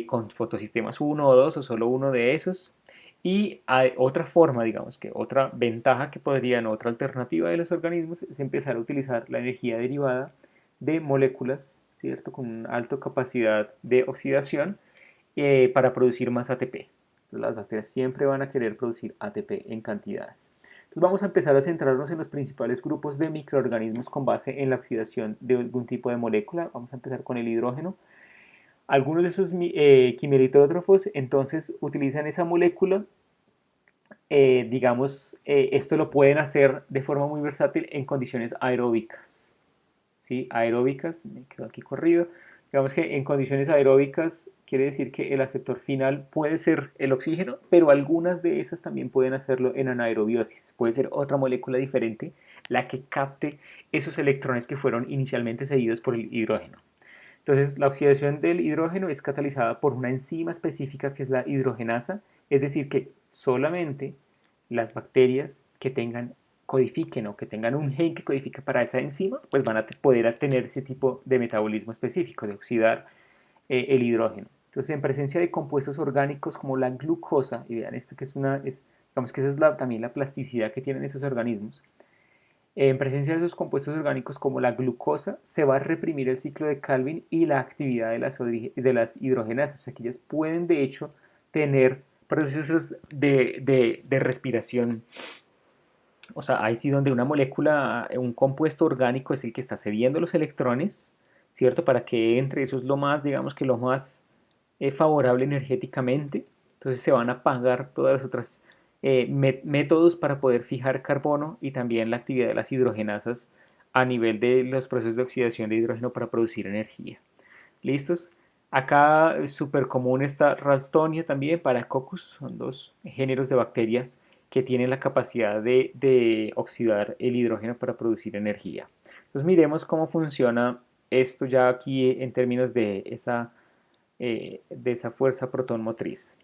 con fotosistemas uno o 2 o solo uno de esos. Y hay otra forma, digamos que otra ventaja que podrían, otra alternativa de los organismos es empezar a utilizar la energía derivada de moléculas, ¿cierto? Con una alta capacidad de oxidación para producir más ATP. Entonces, las bacterias siempre van a querer producir ATP en cantidades. Entonces vamos a empezar a centrarnos en los principales grupos de microorganismos con base en la oxidación de algún tipo de molécula. Vamos a empezar con el hidrógeno. Algunos de esos quimeritótrofos entonces utilizan esa molécula, digamos, esto lo pueden hacer de forma muy versátil en condiciones aeróbicas, ¿sí? Aeróbicas, me quedo aquí corrido. Digamos que en condiciones aeróbicas quiere decir que el aceptor final puede ser el oxígeno, pero algunas de esas también pueden hacerlo en anaerobiosis. Puede ser otra molécula diferente la que capte esos electrones que fueron inicialmente cedidos por el hidrógeno. Entonces, la oxidación del hidrógeno es catalizada por una enzima específica que es la hidrogenasa, es decir, que solamente las bacterias que tengan codifiquen o que tengan un gen que codifique para esa enzima, pues van a poder tener ese tipo de metabolismo específico, de oxidar el hidrógeno. Entonces, en presencia de compuestos orgánicos como la glucosa, y vean esto que digamos que esa es también la plasticidad que tienen esos organismos, en presencia de esos compuestos orgánicos como la glucosa, se va a reprimir el ciclo de Calvin y la actividad de las hidrogenasas. Aquellas pueden, de hecho, tener procesos de respiración. O sea, ahí sí donde una molécula, un compuesto orgánico es el que está cediendo los electrones, ¿cierto? Para que entre, eso es lo más, digamos que lo más favorable energéticamente. Entonces se van a apagar todas las otras métodos para poder fijar carbono y también la actividad de las hidrogenasas a nivel de los procesos de oxidación de hidrógeno para producir energía. ¿Listos? Acá es súper común está Ralstonia también, Paracoccus, son dos géneros de bacterias que tienen la capacidad de oxidar el hidrógeno para producir energía. Entonces miremos cómo funciona esto ya aquí en términos de esa fuerza protón motriz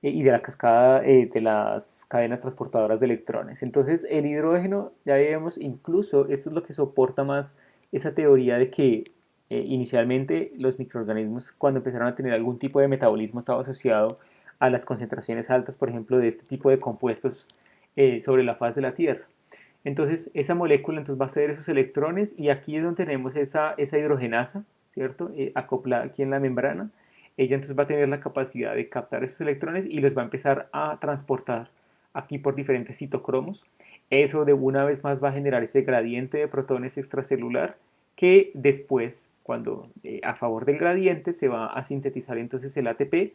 y de la cascada de las cadenas transportadoras de electrones. Entonces el hidrógeno, ya vemos, incluso esto es lo que soporta más esa teoría de que inicialmente los microorganismos cuando empezaron a tener algún tipo de metabolismo estaba asociado a las concentraciones altas, por ejemplo, de este tipo de compuestos sobre la faz de la Tierra. Entonces esa molécula entonces va a ceder esos electrones y aquí es donde tenemos esa hidrogenasa, ¿cierto? Acoplada aquí en la membrana. Ella entonces va a tener la capacidad de captar esos electrones y los va a empezar a transportar aquí por diferentes citocromos. Eso de una vez más va a generar ese gradiente de protones extracelular que después, cuando a favor del gradiente, se va a sintetizar entonces el ATP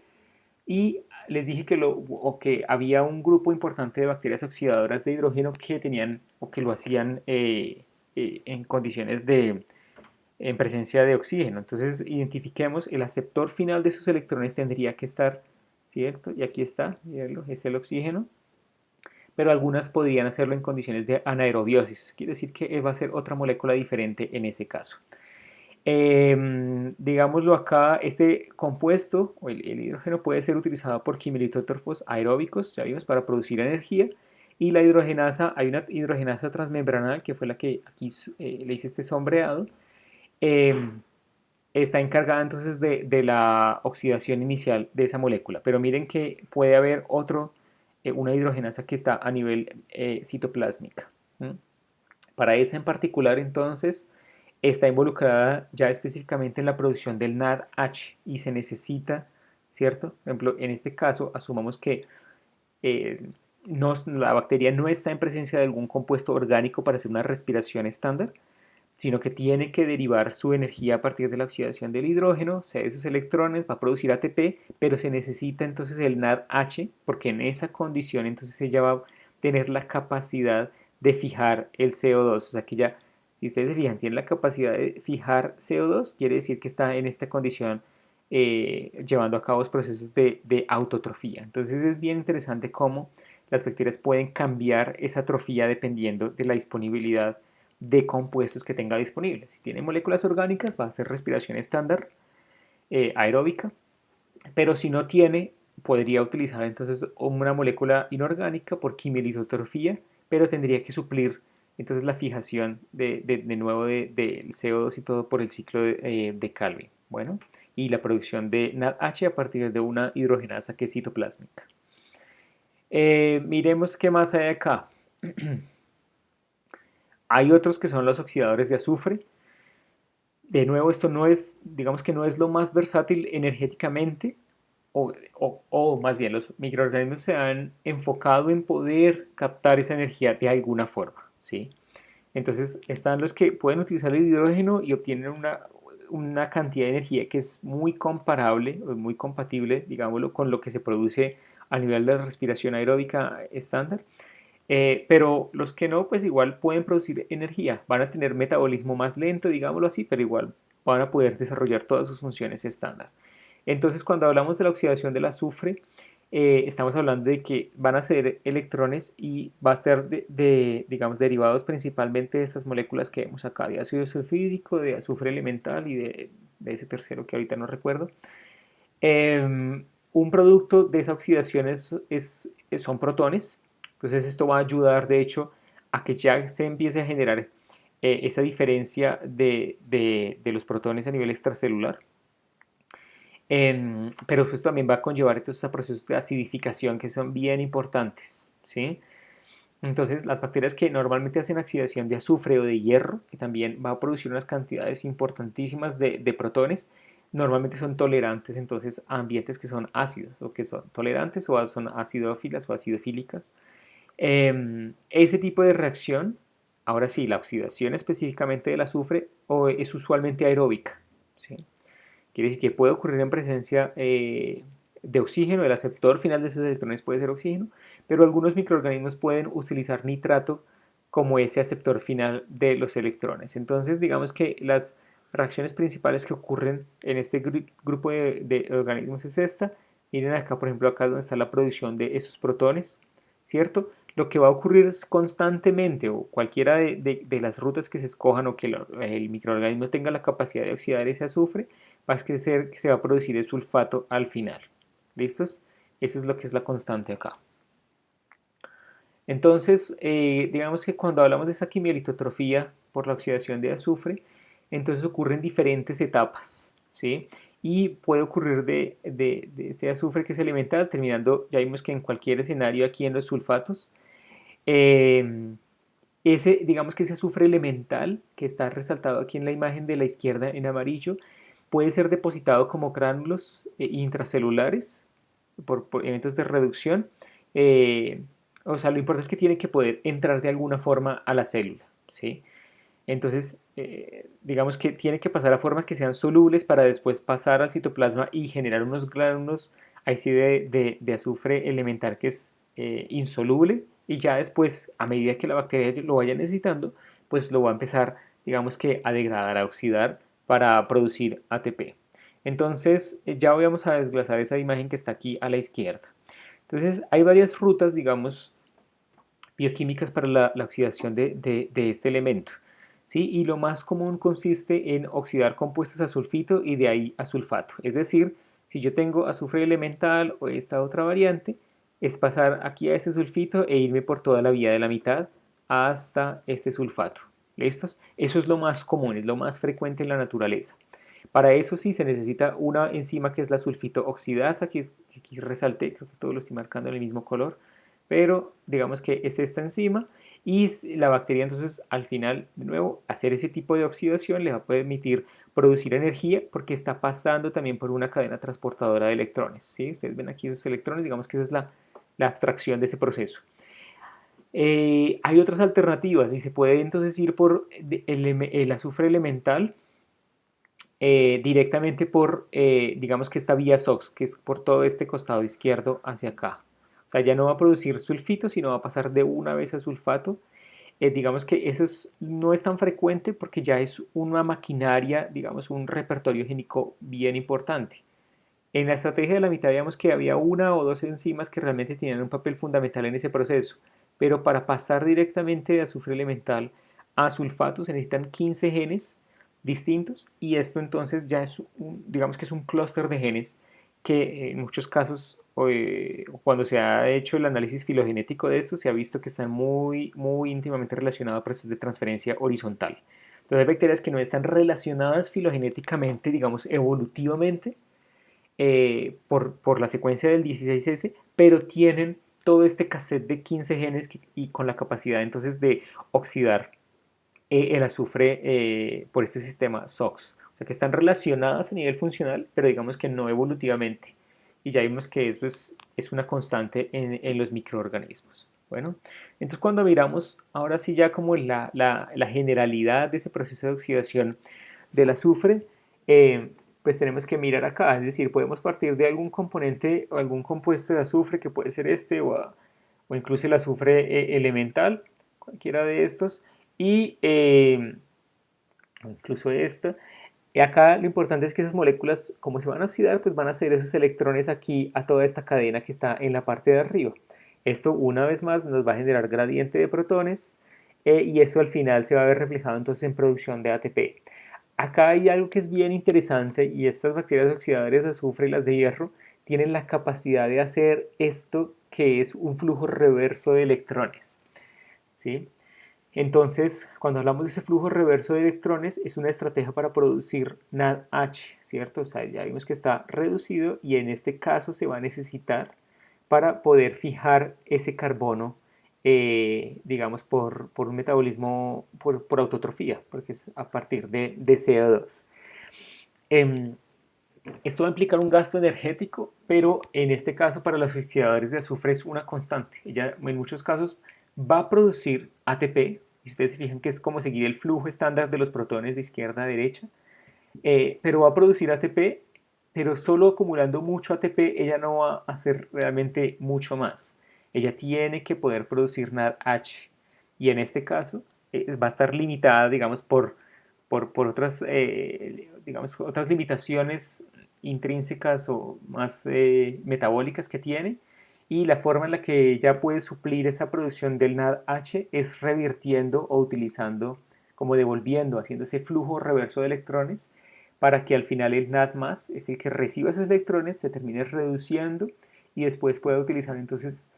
y les dije que había un grupo importante de bacterias oxidadoras de hidrógeno que tenían o que lo hacían en condiciones en presencia de oxígeno. Entonces, identifiquemos el aceptor final de sus electrones tendría que estar, ¿cierto? Y aquí está, es el oxígeno, pero algunas podrían hacerlo en condiciones de anaerobiosis. Quiere decir que va a ser otra molécula diferente en ese caso. Digámoslo acá, este compuesto, o el hidrógeno, puede ser utilizado por quimilitótrofos aeróbicos, ya vimos, para producir energía. Y la hidrogenasa, hay una hidrogenasa transmembranal, que fue la que aquí le hice este sombreado, eh, está encargada entonces de la oxidación inicial de esa molécula. Pero miren que puede haber una hidrogenasa que está a nivel citoplásmica. ¿Mm? Para esa en particular, entonces, está involucrada ya específicamente en la producción del NADH y se necesita, ¿cierto? Por ejemplo, en este caso, asumamos que eh, la bacteria no está en presencia de algún compuesto orgánico para hacer una respiración estándar, sino que tiene que derivar su energía a partir de la oxidación del hidrógeno, cede sus electrones, va a producir ATP, pero se necesita entonces el NADH, porque en esa condición entonces ella va a tener la capacidad de fijar el CO2, o sea que ya, si ustedes se fijan, tiene la capacidad de fijar CO2, quiere decir que está en esta condición llevando a cabo los procesos de autotrofía. Entonces es bien interesante cómo las bacterias pueden cambiar esa trofía dependiendo de la disponibilidad de compuestos que tenga disponibles. Si tiene moléculas orgánicas, va a ser respiración estándar aeróbica, pero si no tiene, podría utilizar entonces una molécula inorgánica por quimilisotrofía, pero tendría que suplir entonces la fijación de nuevo del CO2 y todo por el ciclo de Calvin. Bueno, y la producción de NADH a partir de una hidrogenasa que es citoplásmica. Miremos qué más hay acá. Hay otros que son los oxidadores de azufre. De nuevo, esto no es, digamos que no es lo más versátil energéticamente, o más bien los microorganismos se han enfocado en poder captar esa energía de alguna forma, ¿sí? Entonces están los que pueden utilizar el hidrógeno y obtienen una cantidad de energía que es muy comparable, o muy compatible, digámoslo, con lo que se produce a nivel de respiración aeróbica estándar. Pero los que no, pues igual pueden producir energía, van a tener metabolismo más lento, digámoslo así, pero igual van a poder desarrollar todas sus funciones estándar. Entonces, cuando hablamos de la oxidación del azufre, estamos hablando de que van a ser electrones y va a ser digamos, derivados principalmente de estas moléculas que vemos acá, de ácido sulfídrico, de azufre elemental y de ese tercero que ahorita no recuerdo. Un producto de esa oxidación son protones, entonces esto va a ayudar de hecho a que ya se empiece a generar esa diferencia de los protones a nivel extracelular. Pero esto también va a conllevar entonces a procesos de acidificación que son bien importantes, ¿sí? Entonces, las bacterias que normalmente hacen oxidación de azufre o de hierro, que también va a producir unas cantidades importantísimas de protones, normalmente son tolerantes entonces a ambientes que son ácidos o que son tolerantes o son acidófilas o acidofílicas. Ese tipo de reacción, ahora sí, la oxidación específicamente del azufre es usualmente aeróbica, ¿sí? Quiere decir que puede ocurrir en presencia de oxígeno, el aceptor final de esos electrones puede ser oxígeno, pero algunos microorganismos pueden utilizar nitrato como ese aceptor final de los electrones. Entonces, digamos que las reacciones principales que ocurren en este grupo de organismos es esta. Miren acá, por ejemplo, acá donde está la producción de esos protones, ¿cierto? Lo que va a ocurrir es constantemente, o cualquiera de las rutas que se escojan o que el microorganismo tenga la capacidad de oxidar ese azufre, va a ser que se va a producir el sulfato al final. ¿Listos? Eso es lo que es la constante acá. Entonces, digamos que cuando hablamos de esa quimiolitotrofía por la oxidación de azufre, entonces ocurren diferentes etapas, ¿sí? Y puede ocurrir de este azufre que es elemental, terminando, ya vimos que en cualquier escenario aquí en los sulfatos. Eh, digamos que ese azufre elemental que está resaltado aquí en la imagen de la izquierda en amarillo, puede ser depositado como gránulos intracelulares por eventos de reducción. eh, o sea, lo importante es que tiene que poder entrar de alguna forma a la célula, ¿sí? Entonces, digamos que tiene que pasar a formas que sean solubles para después pasar al citoplasma y generar unos gránulos ahí sí de azufre elemental que es insoluble y ya después, a medida que la bacteria lo vaya necesitando, pues lo va a empezar, digamos que a degradar, a oxidar para producir ATP. Entonces, ya vamos a desglosar esa imagen que está aquí a la izquierda. Entonces, hay varias rutas, digamos, bioquímicas para la oxidación de este elemento. ¿Sí? Y lo más común consiste en oxidar compuestos a sulfito y de ahí a sulfato. Es decir, si yo tengo azufre elemental o esta otra variante, es pasar aquí a ese sulfito e irme por toda la vía de la mitad hasta este sulfato. ¿Listos? Eso es lo más común, es lo más frecuente en la naturaleza. Para eso sí se necesita una enzima que es la sulfito oxidasa, que aquí resalté, creo que todos lo estoy marcando en el mismo color, pero digamos que es esta enzima y la bacteria entonces al final de nuevo hacer ese tipo de oxidación le va a permitir producir energía porque está pasando también por una cadena transportadora de electrones, ¿sí? Ustedes ven aquí esos electrones, digamos que esa es la abstracción de ese proceso. Hay otras alternativas y se puede entonces ir por el azufre elemental directamente por, digamos que esta vía SOX, que es por todo este costado izquierdo hacia acá. O sea, ya no va a producir sulfito, sino va a pasar de una vez a sulfato. Digamos que eso no es tan frecuente porque ya es una maquinaria, digamos, un repertorio génico bien importante. En la estrategia de la mitad veíamos que había una o dos enzimas que realmente tenían un papel fundamental en ese proceso, pero para pasar directamente de azufre elemental a sulfato se necesitan 15 genes distintos y esto entonces ya es digamos que es un clúster de genes que en muchos casos cuando se ha hecho el análisis filogenético de esto se ha visto que están muy íntimamente relacionados a procesos de transferencia horizontal. Entonces hay bacterias que no están relacionadas filogenéticamente, digamos evolutivamente, por la secuencia del 16S, pero tienen todo este cassette de 15 genes y con la capacidad entonces de oxidar el azufre por este sistema SOX. O sea que están relacionadas a nivel funcional, pero digamos que no evolutivamente. Y ya vimos que eso es una constante en los microorganismos. Bueno, entonces cuando miramos ahora sí ya como la generalidad de ese proceso de oxidación del azufre, pues tenemos que mirar acá, es decir, podemos partir de algún componente o algún compuesto de azufre que puede ser este o incluso el azufre elemental, cualquiera de estos, y incluso esta. Y acá lo importante es que esas moléculas, como se van a oxidar, pues van a ceder esos electrones aquí a toda esta cadena que está en la parte de arriba. Esto una vez más nos va a generar gradiente de protones y eso al final se va a ver reflejado entonces en producción de ATP. Acá hay algo que es bien interesante y estas bacterias oxidadoras de azufre y las de hierro tienen la capacidad de hacer esto que es un flujo reverso de electrones, ¿sí? Entonces, cuando hablamos de ese flujo reverso de electrones, es una estrategia para producir NADH, ¿cierto? O sea, ya vimos que está reducido y en este caso se va a necesitar para poder fijar ese carbono, digamos, por un metabolismo, por autotrofía, porque es a partir de CO2. Em, Esto va a implicar un gasto energético, pero en este caso para los oxidadores de azufre es una constante. Ella en muchos casos va a producir ATP, y ustedes se fijan que es como seguir el flujo estándar de los protones de izquierda a derecha, pero va a producir ATP, pero solo acumulando mucho ATP ella no va a hacer realmente mucho más. Ella tiene que poder producir NADH, y en este caso va a estar limitada, digamos, por otras, digamos, otras limitaciones intrínsecas o más metabólicas que tiene, y la forma en la que ella puede suplir esa producción del NADH es revirtiendo o utilizando, como devolviendo, haciendo ese flujo reverso de electrones para que al final el NAD+, es el que reciba esos electrones, se termine reduciendo y después pueda utilizar entonces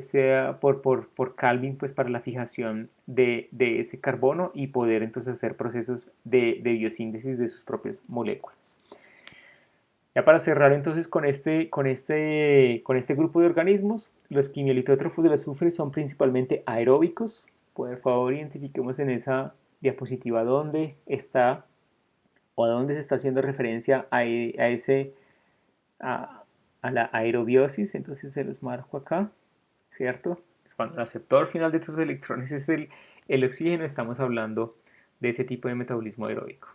sea por Calvin pues para la fijación de ese carbono y poder entonces hacer procesos de biosíntesis de sus propias moléculas. Ya para cerrar entonces con este grupo de organismos, los quimiolitótrofos del azufre son principalmente aeróbicos. Por favor, identifiquemos en esa diapositiva dónde está o a dónde se está haciendo referencia a, a la aerobiosis. Entonces se los marco acá, ¿cierto? Cuando el aceptor final de estos electrones es el oxígeno, estamos hablando de ese tipo de metabolismo aeróbico.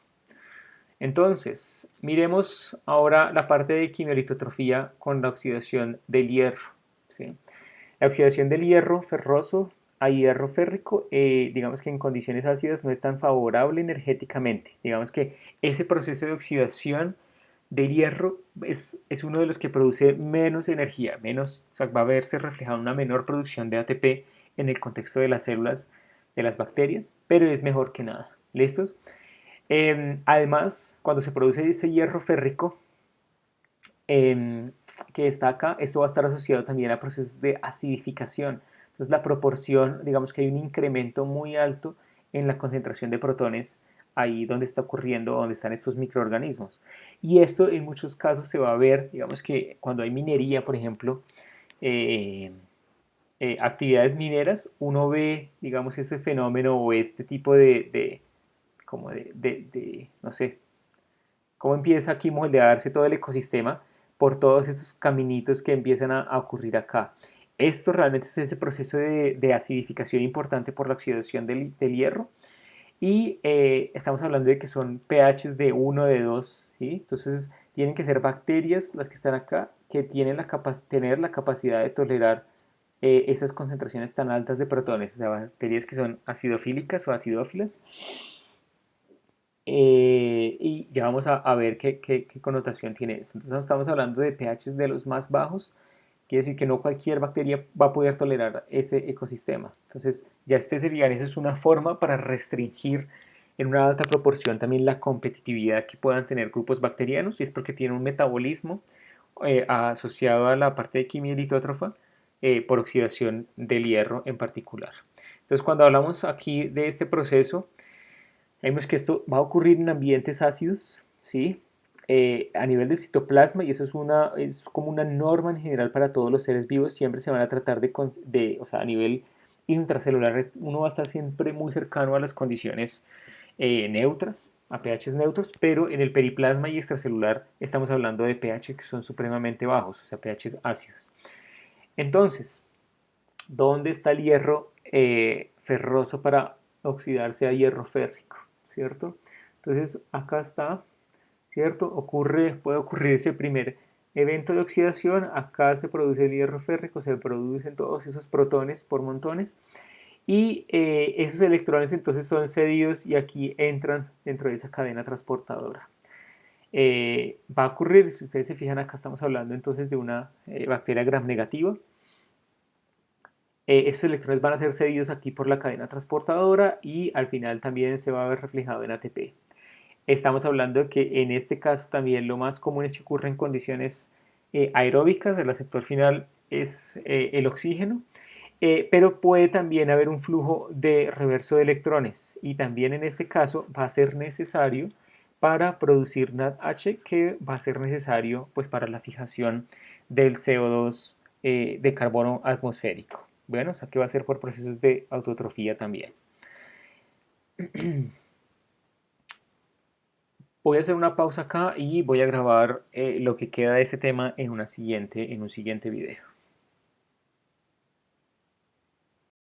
Entonces, miremos ahora la parte de quimiolitotrofía con la oxidación del hierro, ¿sí? La oxidación del hierro ferroso a hierro férrico, digamos que en condiciones ácidas no es tan favorable energéticamente. Digamos que ese proceso de oxidación del hierro es uno de los que produce menos energía, menos, o sea, va a verse reflejada una menor producción de ATP en el contexto de las células de las bacterias, pero es mejor que nada. ¿Listos? Además, cuando se produce ese hierro férrico, em, que está acá, esto va a estar asociado también a procesos de acidificación. Entonces la proporción, digamos que hay un incremento muy alto en la concentración de protones ahí donde está ocurriendo, donde están estos microorganismos. Y esto en muchos casos se va a ver, digamos que cuando hay minería, por ejemplo, eh, actividades mineras, uno ve, digamos, ese fenómeno o este tipo como no sé, cómo empieza aquí a moldearse todo el ecosistema por todos esos caminitos que empiezan a ocurrir acá. Esto realmente es ese proceso de acidificación importante por la oxidación del hierro y estamos hablando de que son pHs de 1, de 2, ¿sí? Entonces tienen que ser bacterias las que están acá que tienen tener la capacidad de tolerar esas concentraciones tan altas de protones, o sea, bacterias que son acidofílicas o acidófilas, y ya vamos a ver qué connotación tiene esto. Entonces estamos hablando de pHs de los más bajos, quiere decir que no cualquier bacteria va a poder tolerar ese ecosistema. Entonces ya este esa es una forma para restringir en una alta proporción también la competitividad que puedan tener grupos bacterianos, y es porque tienen un metabolismo asociado a la parte de quimia litótrofa por oxidación del hierro en particular. Entonces cuando hablamos aquí de este proceso, vemos que esto va a ocurrir en ambientes ácidos, ¿sí? A nivel del citoplasma, y eso es como una norma en general para todos los seres vivos, siempre se van a tratar o sea, a nivel intracelular, uno va a estar siempre muy cercano a las condiciones neutras, a pHs neutros, pero en el periplasma y extracelular estamos hablando de pH que son supremamente bajos, o sea, pHs ácidos. Entonces, ¿dónde está el hierro ferroso para oxidarse a hierro férrico? ¿Cierto? Entonces acá está, ¿cierto? Puede ocurrir ese primer evento de oxidación, acá se produce el hierro férrico, se producen todos esos protones por montones y esos electrones entonces son cedidos y aquí entran dentro de esa cadena transportadora. Va a ocurrir, si ustedes se fijan acá estamos hablando entonces de una bacteria gram negativa. Estos electrones van a ser cedidos aquí por la cadena transportadora y al final también se va a ver reflejado en ATP. Estamos hablando de que en este caso también lo más común es que ocurra en condiciones aeróbicas, el receptor final es el oxígeno, pero puede también haber un flujo de reverso de electrones y también en este caso va a ser necesario para producir NADH que va a ser necesario pues para la fijación del CO2 de carbono atmosférico. Bueno, o sea que va a ser por procesos de autotrofía también. Voy a hacer una pausa acá y voy a grabar lo que queda de este tema en un siguiente video.